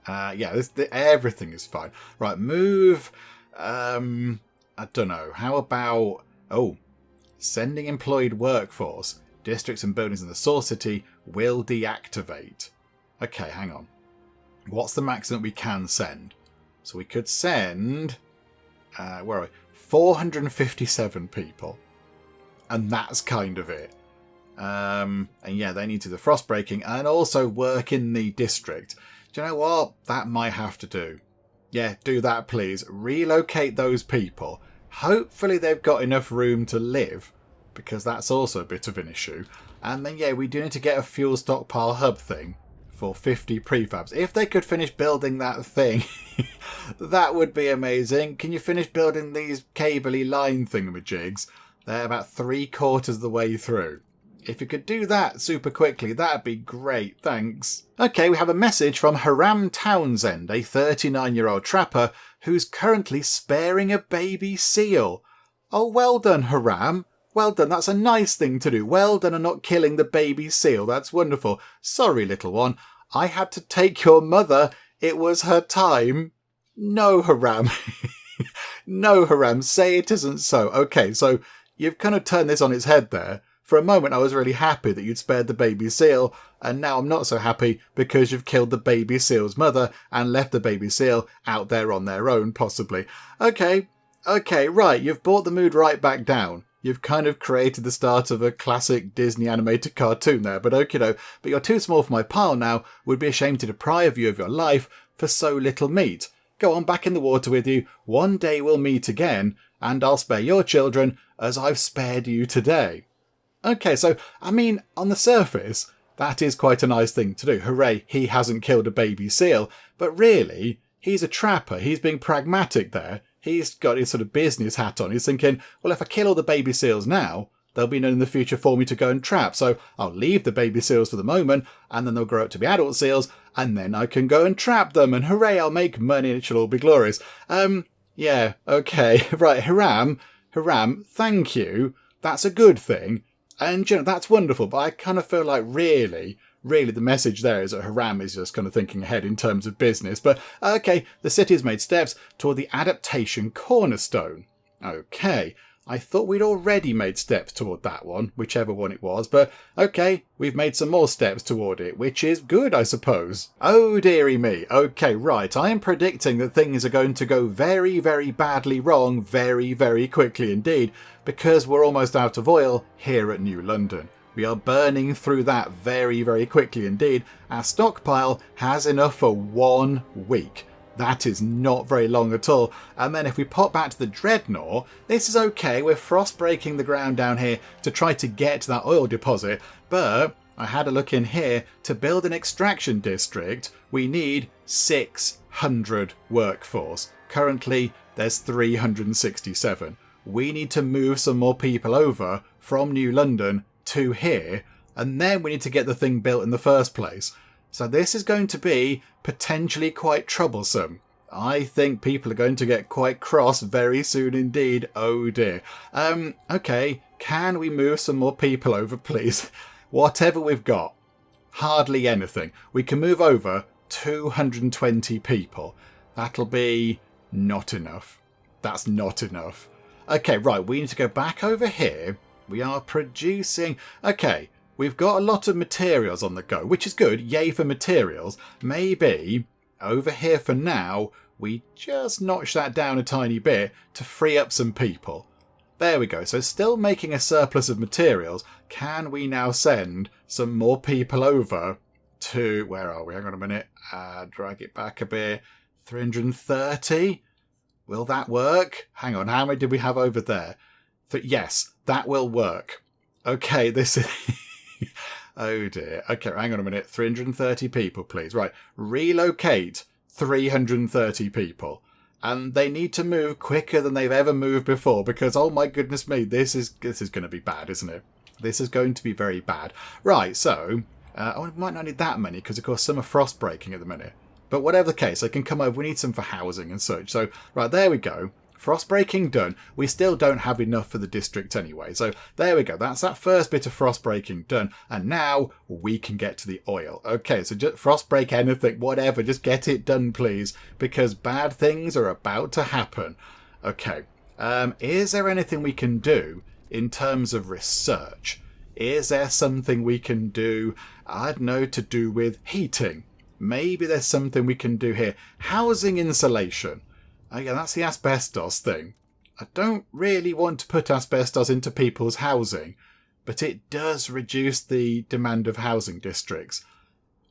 Yeah, everything is fine. Right, move... I don't know. How about... Oh... Sending employed workforce, districts and buildings in the source city will deactivate. Okay, hang on. What's the maximum we can send? So we could send, where are we? 457 people. And that's kind of it. And yeah, they need to do the frost breaking and also work in the district. Do you know what? That might have to do. Yeah, do that please. Relocate those people. Hopefully they've got enough room to live, because that's also a bit of an issue. And then yeah, we do need to get a fuel stockpile hub thing for 50 prefabs. If they could finish building that thing, that would be amazing. Can you finish building these cable-y line thingamajigs? They're about 3/4 of the way through. If you could do that super quickly, that'd be great, thanks. Okay, we have a message from Hiram Townsend, a 39-year-old trapper who's currently sparing a baby seal. Oh, well done, Hiram. Well done, that's a nice thing to do. Well done on not killing the baby seal, that's wonderful. Sorry, little one, I had to take your mother. It was her time. No, Hiram. No, Hiram, say it isn't so. Okay, so you've kind of turned this on its head there. For a moment, I was really happy that you'd spared the baby seal, and now I'm not so happy because you've killed the baby seal's mother and left the baby seal out there on their own, possibly. Okay, right, you've brought the mood right back down. You've kind of created the start of a classic Disney animated cartoon there, but but you're too small for my pile now. Would be ashamed to deprive you of your life for so little meat. Go on back in the water with you. One day we'll meet again, and I'll spare your children as I've spared you today. Okay, so, I mean, on the surface, that is quite a nice thing to do. Hooray, he hasn't killed a baby seal. But really, he's a trapper. He's being pragmatic there. He's got his sort of business hat on. He's thinking, well, if I kill all the baby seals now, there'll be none in the future for me to go and trap. So I'll leave the baby seals for the moment, and then they'll grow up to be adult seals, and then I can go and trap them. And hooray, I'll make money and it shall all be glorious. Yeah, okay. Right, Hiram, thank you. That's a good thing. And, that's wonderful, but I kind of feel like really the message there is that Hiram is just kind of thinking ahead in terms of business. But, okay, the city has made steps toward the adaptation cornerstone. Okay, I thought we'd already made steps toward that one, whichever one it was, but okay, we've made some more steps toward it, which is good, I suppose. Oh dearie me. Okay, right, I am predicting that things are going to go very, very badly wrong very, very quickly indeed, because we're almost out of oil here at New London. We are burning through that very, very quickly indeed. Our stockpile has enough for 1 week. That is not very long at all. And then if we pop back to the Dreadnought, this is okay. We're frost breaking the ground down here to try to get to that oil deposit. But I had a look in here. To build an extraction district, we need 600 workforce. Currently, there's 367. We need to move some more people over from New London to here. And then we need to get the thing built in the first place. So this is going to be potentially quite troublesome. I think people are going to get quite cross very soon indeed. Oh dear. Okay, can we move some more people over, please? Whatever we've got. Hardly anything. We can move over 220 people. That'll be not enough. That's not enough. Okay, right, we need to go back over here. We are producing... Okay. We've got a lot of materials on the go, which is good. Yay for materials. Maybe over here for now, we just notch that down a tiny bit to free up some people. There we go. So still making a surplus of materials. Can we now send some more people over to... Where are we? Hang on a minute. Drag it back a bit. 330? Will that work? Hang on. How many did we have over there? Yes, that will work. Okay, this is... Oh dear. Okay, hang on a minute. 330 people, please. Right. Relocate 330 people. And they need to move quicker than they've ever moved before because, oh my goodness me, this is going to be bad, isn't it? This is going to be very bad. Right, so... we might not need that many because, of course, some are frost breaking at the minute. But whatever the case, they can come over. We need some for housing and such. So, right, there we go. Frost breaking done. We still don't have enough for the district anyway. So there we go. That's that first bit of frost breaking done. And now we can get to the oil. Okay, so just frost break anything, whatever. Just get it done, please. Because bad things are about to happen. Okay. Is there anything we can do in terms of research? Is there something we can do, I don't know, to do with heating? maybe there's something we can do here. Housing insulation. Yeah, that's the asbestos thing. I don't really want to put asbestos into people's housing, but it does reduce the demand of housing districts.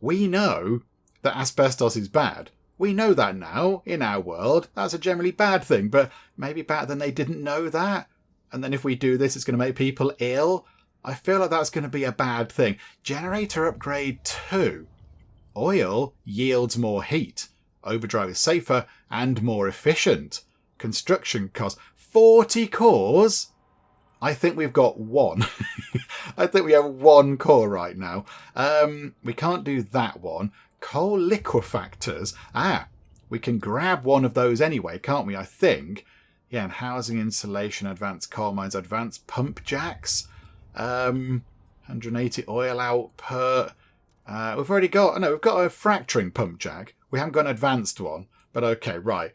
We know that asbestos is bad. We know that now, in our world. That's a generally bad thing, but maybe back then they didn't know that. And then if we do this, it's going to make people ill. I feel like that's going to be a bad thing. Generator upgrade 2. Oil yields more heat. Overdrive is safer and more efficient. Construction costs 40 cores. I think we've got one. I think we have one core right now. We can't do that one. Coal liquefactors. We can grab one of those anyway, can't we? I think. Yeah, and housing insulation, advanced coal mines, advanced pump jacks. 180 oil output. We've already got... No, we've got a fracturing pump jack. We haven't got an advanced one. But okay, right.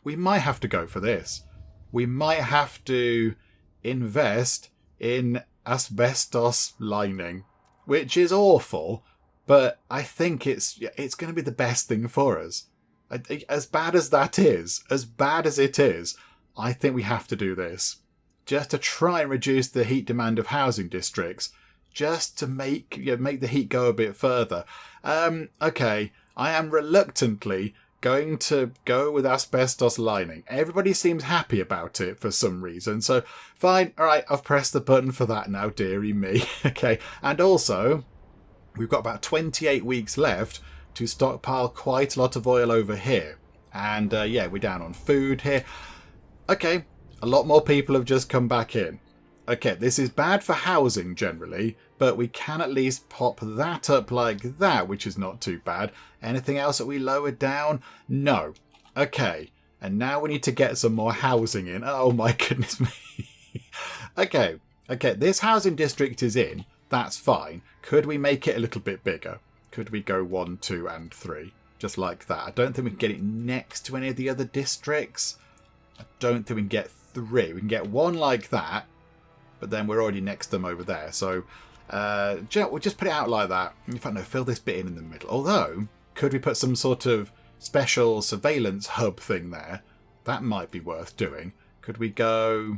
We might have to go for this. We might have to invest in asbestos lining, which is awful, but I think it's going to be the best thing for us. As bad as that is, as bad as it is, I think we have to do this. Just to try and reduce the heat demand of housing districts, just to make the heat go a bit further. Okay, I am reluctantly going to go with asbestos lining. Everybody seems happy about it for some reason, so fine. All right, I've pressed the button for that now, dearie me. Okay, and also we've got about 28 weeks left to stockpile quite a lot of oil over here. And yeah, we're down on food here. Okay, a lot more people have just come back in. Okay, this is bad for housing generally, but we can at least pop that up like that, which is not too bad. Anything else that we lowered down? No. Okay, and now we need to get some more housing in. Oh my goodness me. Okay, this housing district is in. That's fine. Could we make it a little bit bigger? Could we go 1, 2, and 3? Just like that. I don't think we can get it next to any of the other districts. I don't think we can get 3. We can get 1 like that, but then we're already next to them over there. So we'll just put it out like that. In fact, no, fill this bit in the middle. Although, could we put some sort of special surveillance hub thing there? That might be worth doing. Could we go...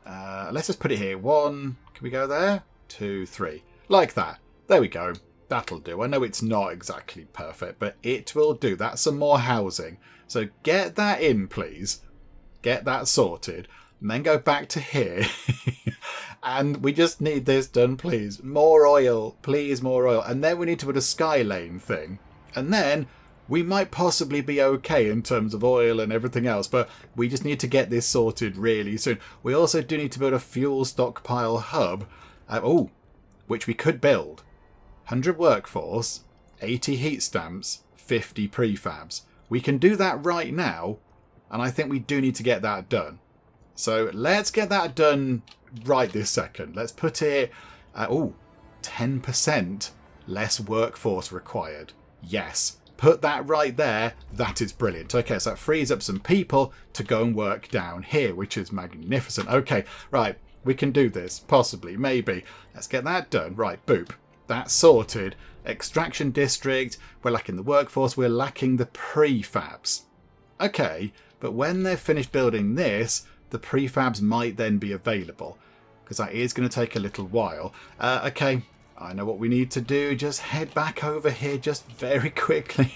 let's just put it here. 1, can we go there? 2, 3. Like that. There we go. That'll do. I know it's not exactly perfect, but it will do. That's some more housing. So get that in, please. Get that sorted. And then go back to here. And we just need this done, please. More oil. Please, more oil. And then we need to put a sky lane thing. And then we might possibly be okay in terms of oil and everything else, but we just need to get this sorted really soon. We also do need to build a fuel stockpile hub. Which we could build. 100 workforce, 80 heat stamps, 50 prefabs. We can do that right now, and I think we do need to get that done. So let's get that done right this second. Let's put it... 10% less workforce required. Yes. Put that right there. That is brilliant. Okay, so that frees up some people to go and work down here, which is magnificent. Okay, right. We can do this. Possibly. Maybe. Let's get that done. Right, boop. That's sorted. Extraction district. We're lacking the workforce. We're lacking the prefabs. Okay, but when they've finished building this, the prefabs might then be available. Because that is going to take a little while. Okay, I know what we need to do. Just head back over here just very quickly.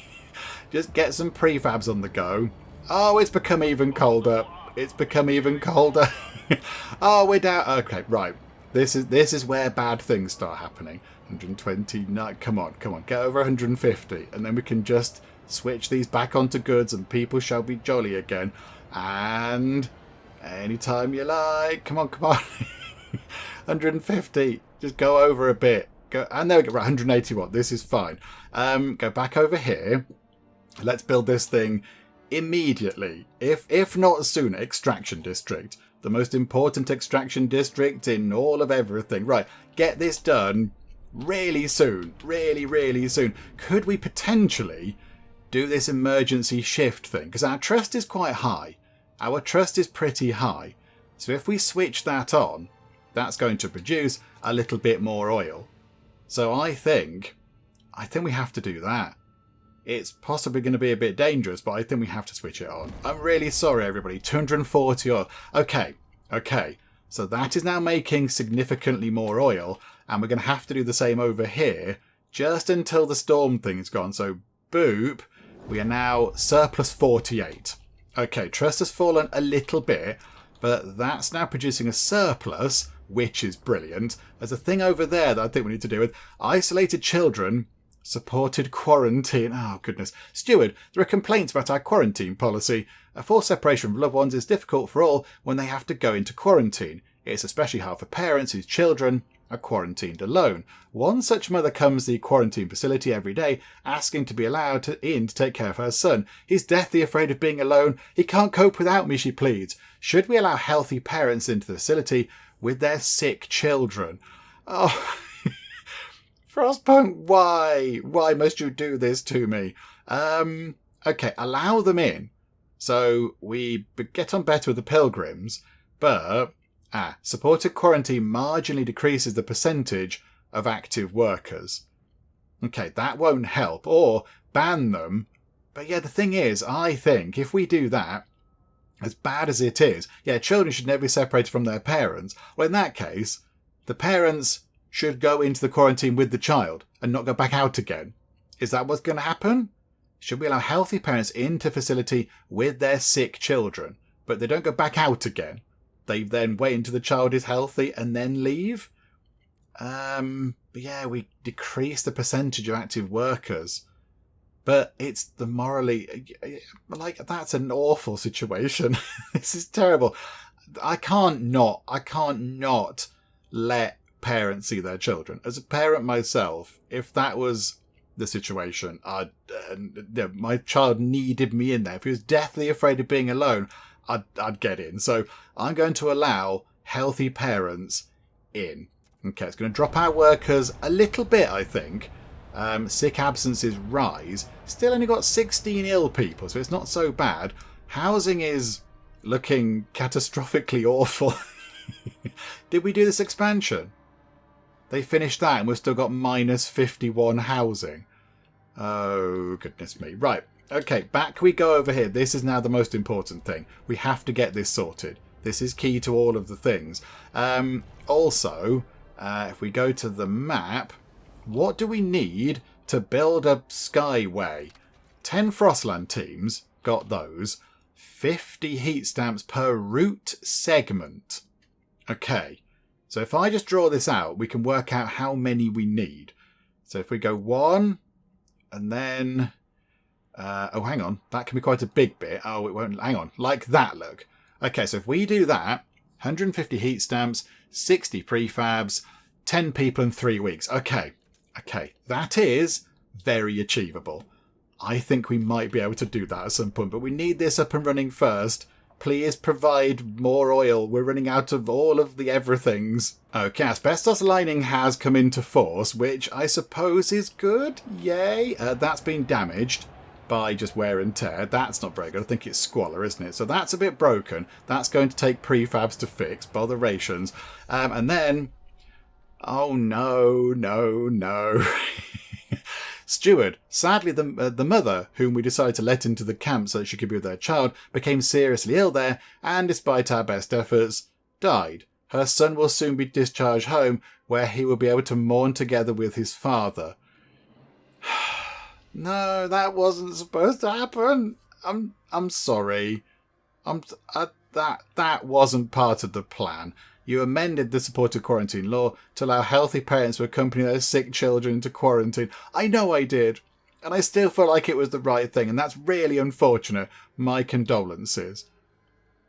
Just get some prefabs on the go. Oh, it's become even colder. It's become even colder. Oh, we're down. Okay, right. This is where bad things start happening. 129. Come on. Get over 150. And then we can just switch these back onto goods and people shall be jolly again. And anytime you like. Come on. 150. Just go over a bit. Go, and there we go. Right, 181. This is fine. Go back over here. Let's build this thing immediately. If not sooner. Extraction district. The most important extraction district in all of everything. Right, get this done really soon. Really, really soon. Could we potentially do this emergency shift thing? Because our trust is quite high. Our trust is pretty high. So if we switch that on, that's going to produce a little bit more oil. So I think I think we have to do that. It's possibly going to be a bit dangerous, but I think we have to switch it on. I'm really sorry, everybody. 240 oil. Okay. So that is now making significantly more oil, and we're going to have to do the same over here just until the storm thing's gone. So, boop. We are now surplus 48. Okay, trust has fallen a little bit, but that's now producing a surplus, which is brilliant. There's a thing over there that I think we need to do with isolated children, supported quarantine. Oh, goodness. Steward, there are complaints about our quarantine policy. A forced separation from loved ones is difficult for all when they have to go into quarantine. It's especially hard for parents whose children are quarantined alone. One such mother comes to the quarantine facility every day asking to be allowed in to take care of her son. He's deathly afraid of being alone. He can't cope without me, she pleads. Should we allow healthy parents into the facility with their sick children? Oh, Frostpunk, why? Why must you do this to me? Okay, allow them in. So we get on better with the pilgrims, but supported quarantine marginally decreases the percentage of active workers. Okay, that won't help. Or ban them. But yeah, the thing is, I think if we do that, as bad as it is, children should never be separated from their parents. Well, in that case, the parents should go into the quarantine with the child and not go back out again. Is that what's going to happen? Should we allow healthy parents into facility with their sick children, but they don't go back out again? They then wait until the child is healthy and then leave? We decrease the percentage of active workers. But it's the morally... that's an awful situation. This is terrible. I can't not let parents see their children. As a parent myself, if that was the situation, my child needed me in there. If he was deathly afraid of being alone, I'd get in. So I'm going to allow healthy parents in. Okay, it's going to drop our workers a little bit, I think. Sick absences rise. Still only got 16 ill people, so it's not so bad. Housing is looking catastrophically awful. Did we do this expansion? They finished that and we've still got minus 51 housing. Oh, goodness me. Right. Okay, back we go over here. This is now the most important thing. We have to get this sorted. This is key to all of the things. Also, if we go to the map, what do we need to build a skyway? 10 Frostland teams, got those. 50 heat stamps per route segment. Okay, so if I just draw this out, we can work out how many we need. So if we go 1, and then... oh, hang on. That can be quite a big bit. Oh, it won't... Hang on. Like that, look. Okay, so if we do that, 150 heat stamps, 60 prefabs, 10 people in 3 weeks. Okay, that is very achievable. I think we might be able to do that at some point, but we need this up and running first. Please provide more oil. We're running out of all of the everythings. Okay, asbestos lining has come into force, which I suppose is good. Yay. That's been damaged by just wear and tear. That's not very good. I think it's squalor, isn't it? So that's a bit broken. That's going to take prefabs to fix. Botherations. And then... Oh, no. Steward. Sadly, the mother, whom we decided to let into the camp so that she could be with their child, became seriously ill there and, despite our best efforts, died. Her son will soon be discharged home, where he will be able to mourn together with his father. No, that wasn't supposed to happen. I'm sorry. That wasn't part of the plan. You amended the supported quarantine law to allow healthy parents to accompany their sick children into quarantine. I know I did. And I still feel like it was the right thing, and that's really unfortunate. My condolences.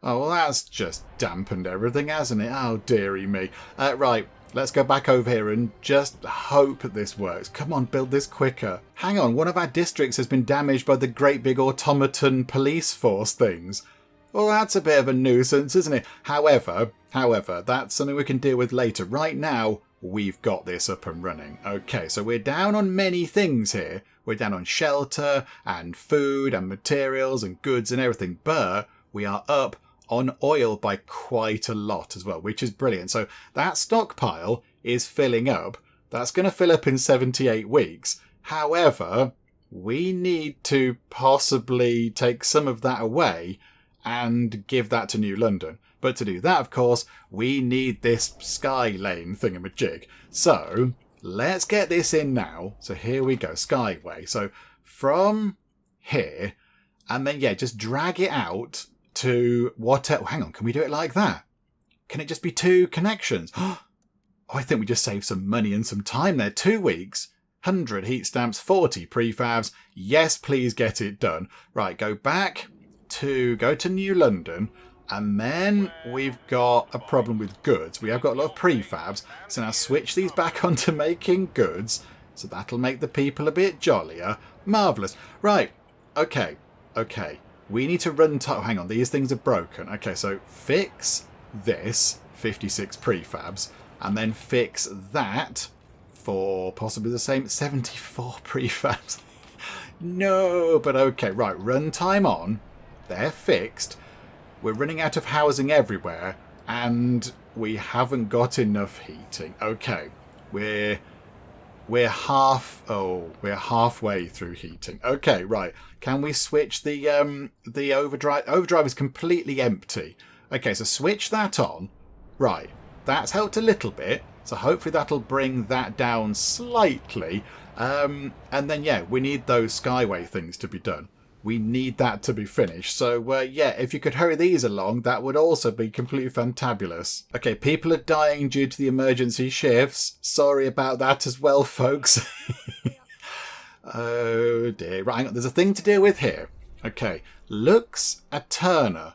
Oh, well, that's just dampened everything, hasn't it? Oh, dearie me. Right, let's go back over here and just hope this works. Come on, build this quicker. Hang on, one of our districts has been damaged by the great big automaton police force things. Well, that's a bit of a nuisance, isn't it? However, that's something we can deal with later. Right now, we've got this up and running. Okay, so we're down on many things here. We're down on shelter and food and materials and goods and everything. But we are up on oil by quite a lot as well, which is brilliant. So that stockpile is filling up. That's going to fill up in 78 weeks. However, we need to possibly take some of that away and give that to New London. But to do that, of course, we need this sky lane thingamajig. So let's get this in now. So here we go, Skyway. So from here, and then, yeah, just drag it out to what... Oh, hang on, can we do it like that? Can it just be 2 connections? Oh, I think we just saved some money and some time there. 2 weeks, 100 heat stamps, 40 prefabs. Yes, please get it done. Right, go to New London. And then we've got a problem with goods. We have got a lot of prefabs. So now switch these back onto making goods. So that'll make the people a bit jollier. Marvellous. Right. Okay. We need to run... Oh, hang on. These things are broken. Okay, so fix this. 56 prefabs. And then fix that for possibly the same 74 prefabs. No, but okay. Right. Runtime on. They're fixed. We're running out of housing everywhere, and we haven't got enough heating. Okay, we're halfway through heating. Okay, right. Can we switch the overdrive? Overdrive is completely empty. Okay, so switch that on. Right, that's helped a little bit. So hopefully that'll bring that down slightly. And then yeah, we need those Skyway things to be done. We need that to be finished. So, yeah, if you could hurry these along, that would also be completely fantabulous. Okay, people are dying due to the emergency shifts. Sorry about that as well, folks. Oh, dear. Right, hang on. There's a thing to deal with here. Okay, looks a Turner.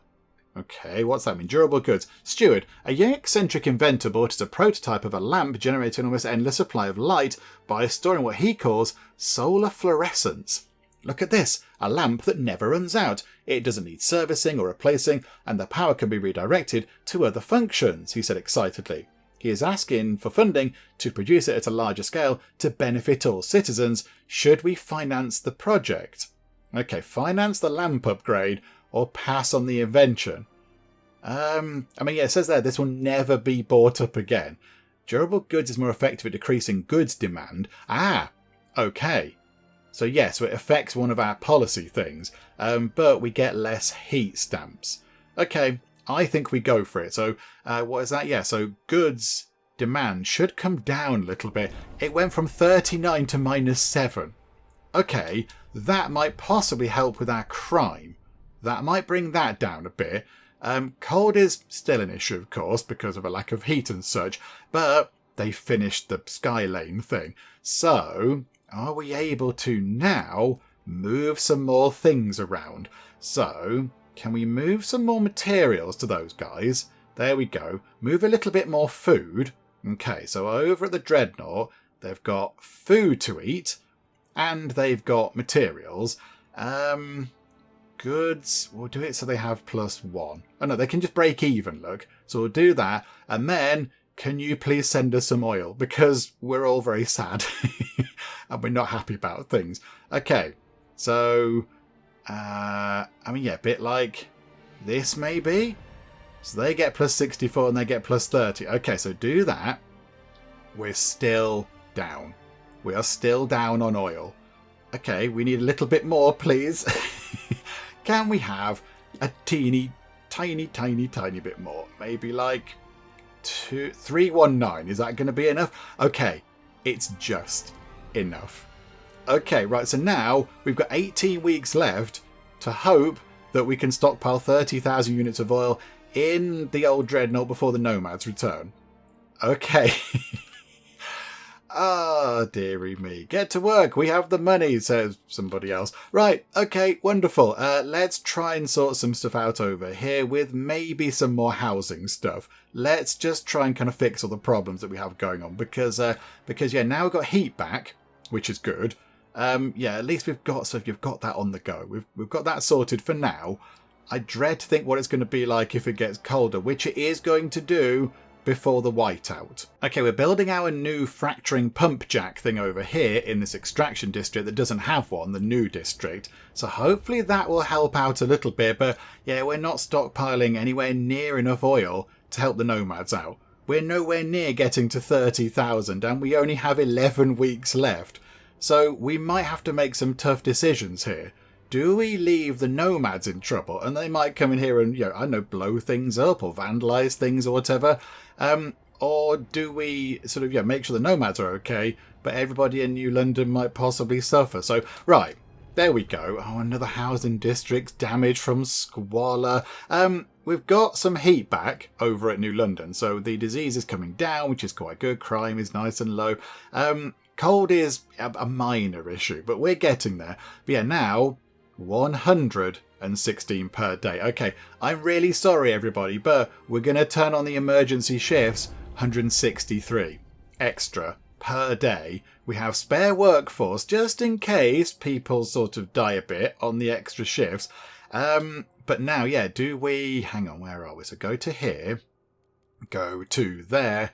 Okay, what's that mean? Durable goods. Steward, a young eccentric inventor bought as a prototype of a lamp generating an almost endless supply of light by storing what he calls solar fluorescence. Look at this, a lamp that never runs out. It doesn't need servicing or replacing, and the power can be redirected to other functions, he said excitedly. He is asking for funding to produce it at a larger scale to benefit all citizens. Should we finance the project? Okay, finance the lamp upgrade or pass on the invention? I mean, yeah, it says there this will never be bought up again. Durable goods is more effective at decreasing goods demand. Ah, okay. So yes, so it affects one of our policy things, but we get less heat stamps. Okay, I think we go for it. So what is that? Yeah, so goods demand should come down a little bit. It went from 39 to -7. Okay, that might possibly help with our crime. That might bring that down a bit. Cold is still an issue, of course, because of a lack of heat and such, but they finished the sky lane thing. So... are we able to now move some more things around? So, can we move some more materials to those guys? There we go. Move a little bit more food. Okay, so over at the Dreadnought, they've got food to eat, and they've got materials. Goods, we'll do it so they have +1. Oh no, they can just break even, look. So we'll do that, and then... can you please send us some oil? Because we're all very sad. And we're not happy about things. Okay. So, I mean, yeah, a bit like this maybe. So they get +64 and they get +30. Okay, so do that. We're still down. We are still down on oil. Okay, we need a little bit more, please. Can we have a tiny bit more? Maybe like... 319. Is that going to be enough? Okay, it's just enough. Okay, right, so now we've got 18 weeks left to hope that we can stockpile 30,000 units of oil in the old Dreadnought before the Nomads return. Okay. Ah, dearie me. Get to work. We have the money, says somebody else. Right, okay, wonderful. Let's try and sort some stuff out over here with maybe some more housing stuff. Let's just try and kind of fix all the problems that we have going on because yeah, now we've got heat back, which is good. Yeah, at least we've got that on the go. We've got that sorted for now. I dread to think what it's going to be like if it gets colder, which it is going to do before the whiteout. Okay, we're building our new fracturing pump jack thing over here in this extraction district that doesn't have one, the new district. So hopefully that will help out a little bit, but yeah, we're not stockpiling anywhere near enough oil to help the Nomads out. We're nowhere near getting to 30,000 and we only have 11 weeks left. So we might have to make some tough decisions here. Do we leave the nomads in trouble? And they might come in here and, I don't know, blow things up or vandalise things or whatever. Or do we sort of, make sure the nomads are okay, but everybody in New London might possibly suffer? So, right, there we go. Oh, another housing district damaged from squalor. We've got some heat back over at New London, so the disease is coming down, which is quite good. Crime is nice and low. Cold is a minor issue, but we're getting there. But yeah, now 116 per day. Okay, I'm really sorry, everybody, but we're going to turn on the emergency shifts. 163 extra per day. We have spare workforce just in case people sort of die a bit on the extra shifts. But now, do we... Hang on, where are we? So go to here. Go to there.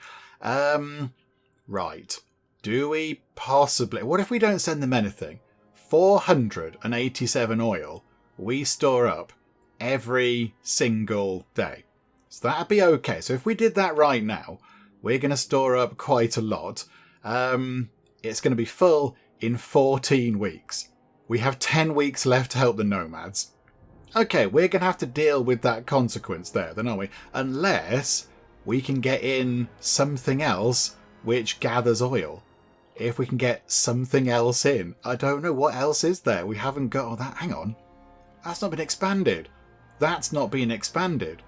Right. Do we possibly... What if we don't send them anything? 487 oil we store up every single day. So that'd be okay. So if we did that right now, we're going to store up quite a lot. It's going to be full in 14 weeks. We have 10 weeks left to help the nomads. Okay, we're going to have to deal with that consequence there, then, aren't we? Unless we can get in something else which gathers oil. If we can get something else in. I don't know what else is there. We haven't got... Oh, that... Hang on. That's not been expanded. That's not been expanded.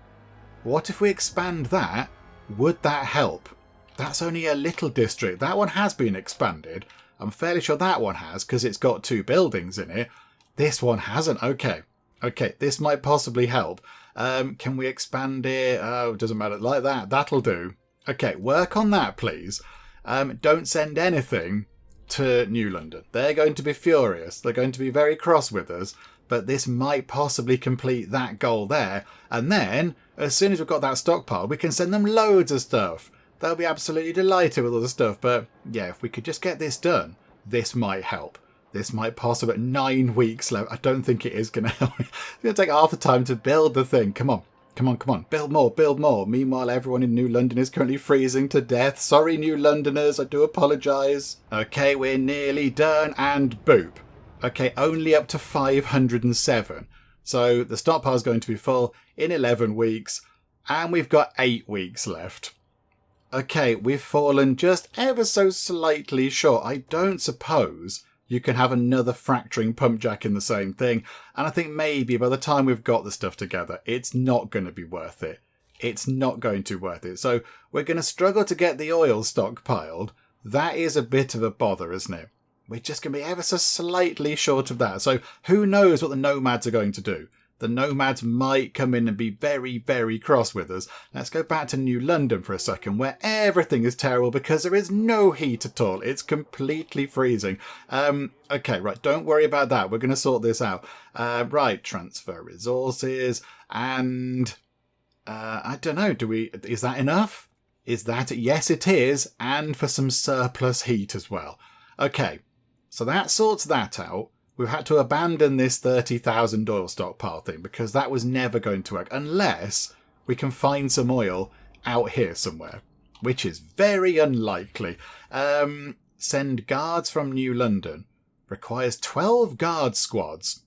What if we expand that? Would that help? That's only a little district. That one has been expanded. I'm fairly sure that one has because it's got 2 buildings in it. This one hasn't. Okay. Okay, this might possibly help. Can we expand it? Oh, it doesn't matter. Like that. That'll do. Okay, work on that, please. Don't send anything to New London. They're going to be furious. They're going to be very cross with us. But this might possibly complete that goal there. And then, as soon as we've got that stockpile, we can send them loads of stuff. They'll be absolutely delighted with all the stuff. But yeah, if we could just get this done, this might help. This might possibly... 9 weeks left. I don't think it is going to help. It's going to take half the time to build the thing. Come on. Come on, come on. Build more, build more. Meanwhile, everyone in New London is currently freezing to death. Sorry, New Londoners. I do apologise. Okay, we're nearly done. And boop. Okay, only up to 507. So the stockpile is going to be full in 11 weeks. And we've got 8 weeks left. Okay, we've fallen just ever so slightly short. I don't suppose you can have another fracturing pump jack in the same thing. And I think maybe by the time we've got the stuff together, it's not going to be worth it. It's not going to be worth it. So we're going to struggle to get the oil stockpiled. That is a bit of a bother, isn't it? We're just going to be ever so slightly short of that. So who knows what the nomads are going to do? The nomads might come in and be very, very cross with us. Let's go back to New London for a second, where everything is terrible because there is no heat at all. It's completely freezing. Okay, right, don't worry about that. We're going to sort this out. Right, transfer resources. And I don't know, is that enough? Is that... Yes, it is. And for some surplus heat as well. Okay, so that sorts that out. We've had to abandon this 30,000 oil stockpile thing because that was never going to work unless we can find some oil out here somewhere, which is very unlikely. Send guards from New London. Requires 12 guard squads.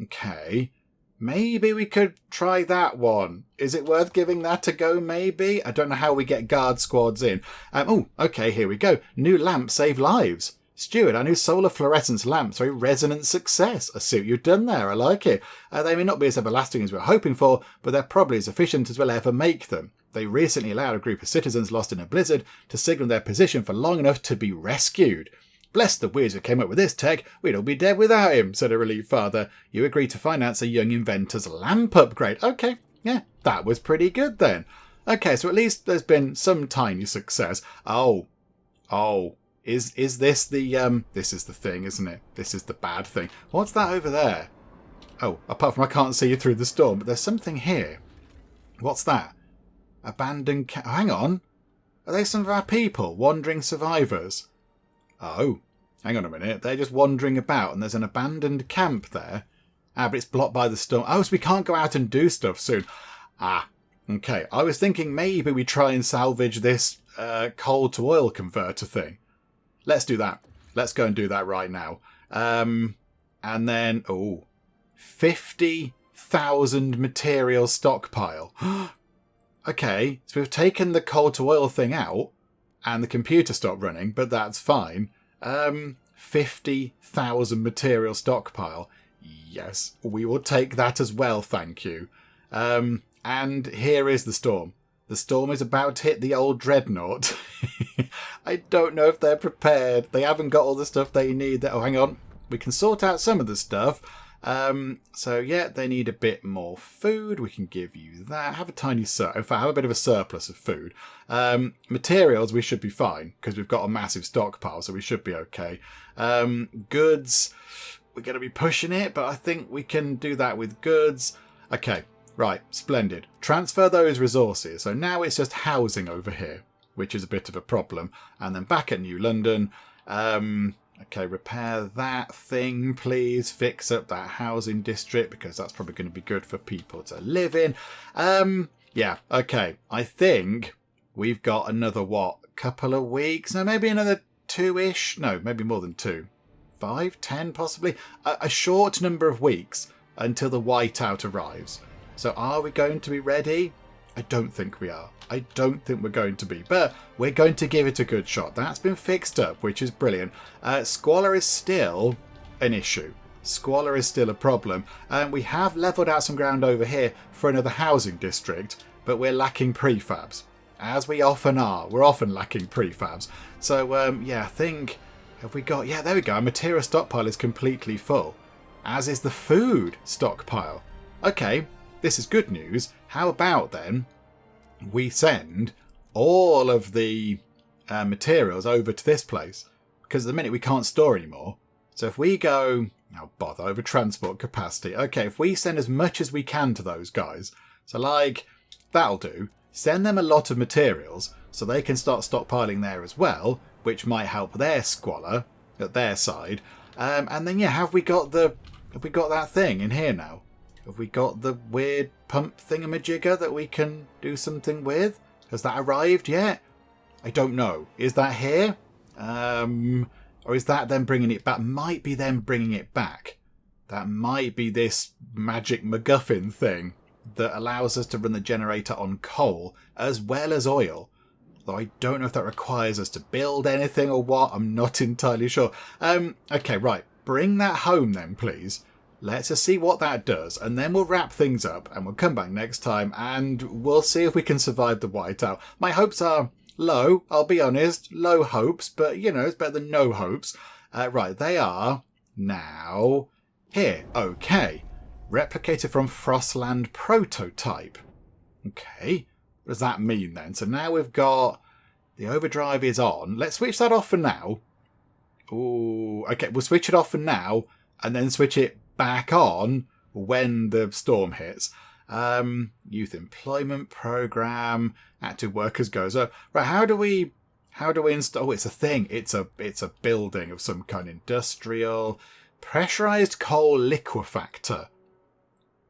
Okay, maybe we could try that one. Is it worth giving that a go, maybe? I don't know how we get guard squads in. Oh, okay, here we go. New lamps save lives. Stuart, our new solar fluorescence lamps are a resonant success. I see what you've done there. I like it. They may not be as everlasting as we were hoping for, but they're probably as efficient as we'll ever make them. They recently allowed a group of citizens lost in a blizzard to signal their position for long enough to be rescued. Bless the whiz who came up with this tech. We'd all be dead without him, said a relieved father. You agreed to finance a young inventor's lamp upgrade. Okay, yeah, that was pretty good then. Okay, so at least there's been some tiny success. Oh. Is this the, this is the thing, isn't it? This is the bad thing. What's that over there? Oh, apart from I can't see you through the storm, but there's something here. What's that? Abandoned camp. Oh, hang on. Are they some of our people? Wandering survivors? Oh, hang on a minute. They're just wandering about and there's an abandoned camp there. Ah, but it's blocked by the storm. Oh, so we can't go out and do stuff soon. Ah, okay. I was thinking maybe we try and salvage this coal to oil converter thing. Let's do that. Let's go and do that right now. And then, 50,000 material stockpile. Okay, so we've taken the coal to oil thing out and the computer stopped running, but that's fine. 50,000 material stockpile. Yes, we will take that as well, thank you. And here is the storm. The storm is about to hit the old dreadnought. I don't know if they're prepared. They haven't got all the stuff they need. Oh, hang on. We can sort out some of the stuff. So, yeah, they need a bit more food. We can give you that. Have a tiny have a bit of a surplus of food. Materials, we should be fine because we've got a massive stockpile, so we should be okay. Goods, we're going to be pushing it, but I think we can do that with goods. Okay. Right, splendid. Transfer those resources. So now it's just housing over here, which is a bit of a problem. And then back at New London. Okay, repair that thing, please. Fix up that housing district because that's probably going to be good for people to live in. Yeah, okay. I think we've got another, couple of weeks? No, maybe another 2-ish? No, maybe more than 2. 5, 10 possibly? A short number of weeks until the whiteout arrives. So are we going to be ready? I don't think we are. I don't think we're going to be. But we're going to give it a good shot. That's been fixed up, which is brilliant. Squalor is still an issue. Squalor is still a problem. We have levelled out some ground over here for another housing district. But we're lacking prefabs. As we often are. We're often lacking prefabs. So, yeah, I think... Have we got... Yeah, there we go. Our material stockpile is completely full. As is the food stockpile. Okay. This is good news. How about then we send all of the materials over to this place? Because at the minute we can't store anymore. So if we go, bother over transport capacity. Okay, if we send as much as we can to those guys. So like, that'll do. Send them a lot of materials so they can start stockpiling there as well, which might help their squalor at their side. And then, yeah, have we got that thing in here now? Have we got the weird pump thingamajigger that we can do something with? Has that arrived yet? I don't know. Is that here? Or is that them bringing it back? Might be them bringing it back. That might be this magic MacGuffin thing that allows us to run the generator on coal as well as oil. Though I don't know if that requires us to build anything or what. I'm not entirely sure. Okay, right. Bring that home then, please. Let's just see what that does, and then we'll wrap things up, and we'll come back next time, and we'll see if we can survive the whiteout. My hopes are low, I'll be honest. Low hopes, but, it's better than no hopes. Right, they are now here. Okay. Replicated from Frostland prototype. Okay. What does that mean, then? So now we've got... The overdrive is on. Let's switch that off for now. Ooh, okay, we'll switch it off for now, and then switch it back on when the storm hits. Youth employment program, active workers goes up. Right, how do we install? Oh, it's a thing. It's a building of some kind. Industrial pressurized coal liquefactor.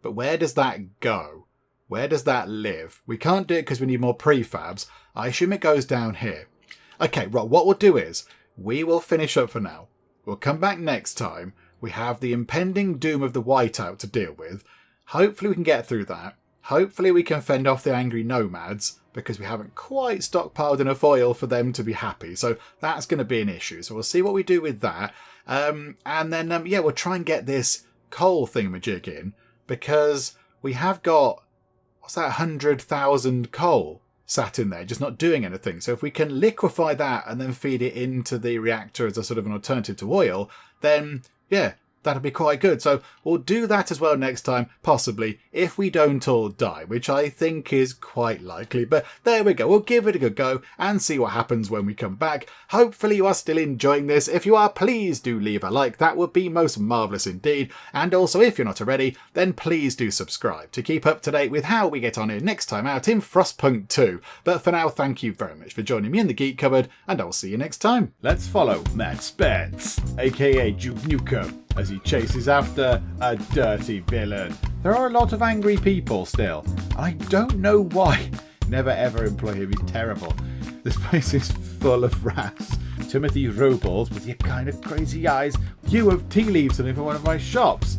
But where does that go? Where does that live? We can't do it because we need more prefabs. I assume it goes down here. Okay, right, what we'll do is we will finish up for now. We'll come back next time. We have the impending doom of the whiteout to deal with. Hopefully we can get through that. Hopefully we can fend off the angry nomads because we haven't quite stockpiled enough oil for them to be happy. So that's going to be an issue. So we'll see what we do with that. And then, yeah, we'll try and get this coal thingamajig in because we have got, what's that, 100,000 coal sat in there, just not doing anything. So if we can liquefy that and then feed it into the reactor as a sort of an alternative to oil, then... yeah, that'll be quite good. So we'll do that as well next time, possibly, if we don't all die, which I think is quite likely. But there we go. We'll give it a good go and see what happens when we come back. Hopefully you are still enjoying this. If you are, please do leave a like. That would be most marvellous indeed. And also, if you're not already, then please do subscribe to keep up to date with how we get on here next time out in Frostpunk 2. But for now, thank you very much for joining me in the Geek Cupboard, and I'll see you next time. Let's follow Matt Spence, aka Duke Nukem, as he chases after a dirty villain. There are a lot of angry people still. I don't know why. Never ever employ him, he's terrible. This place is full of rats. Timothy Robles, with your kind of crazy eyes, you have tea leaves something for one of my shops.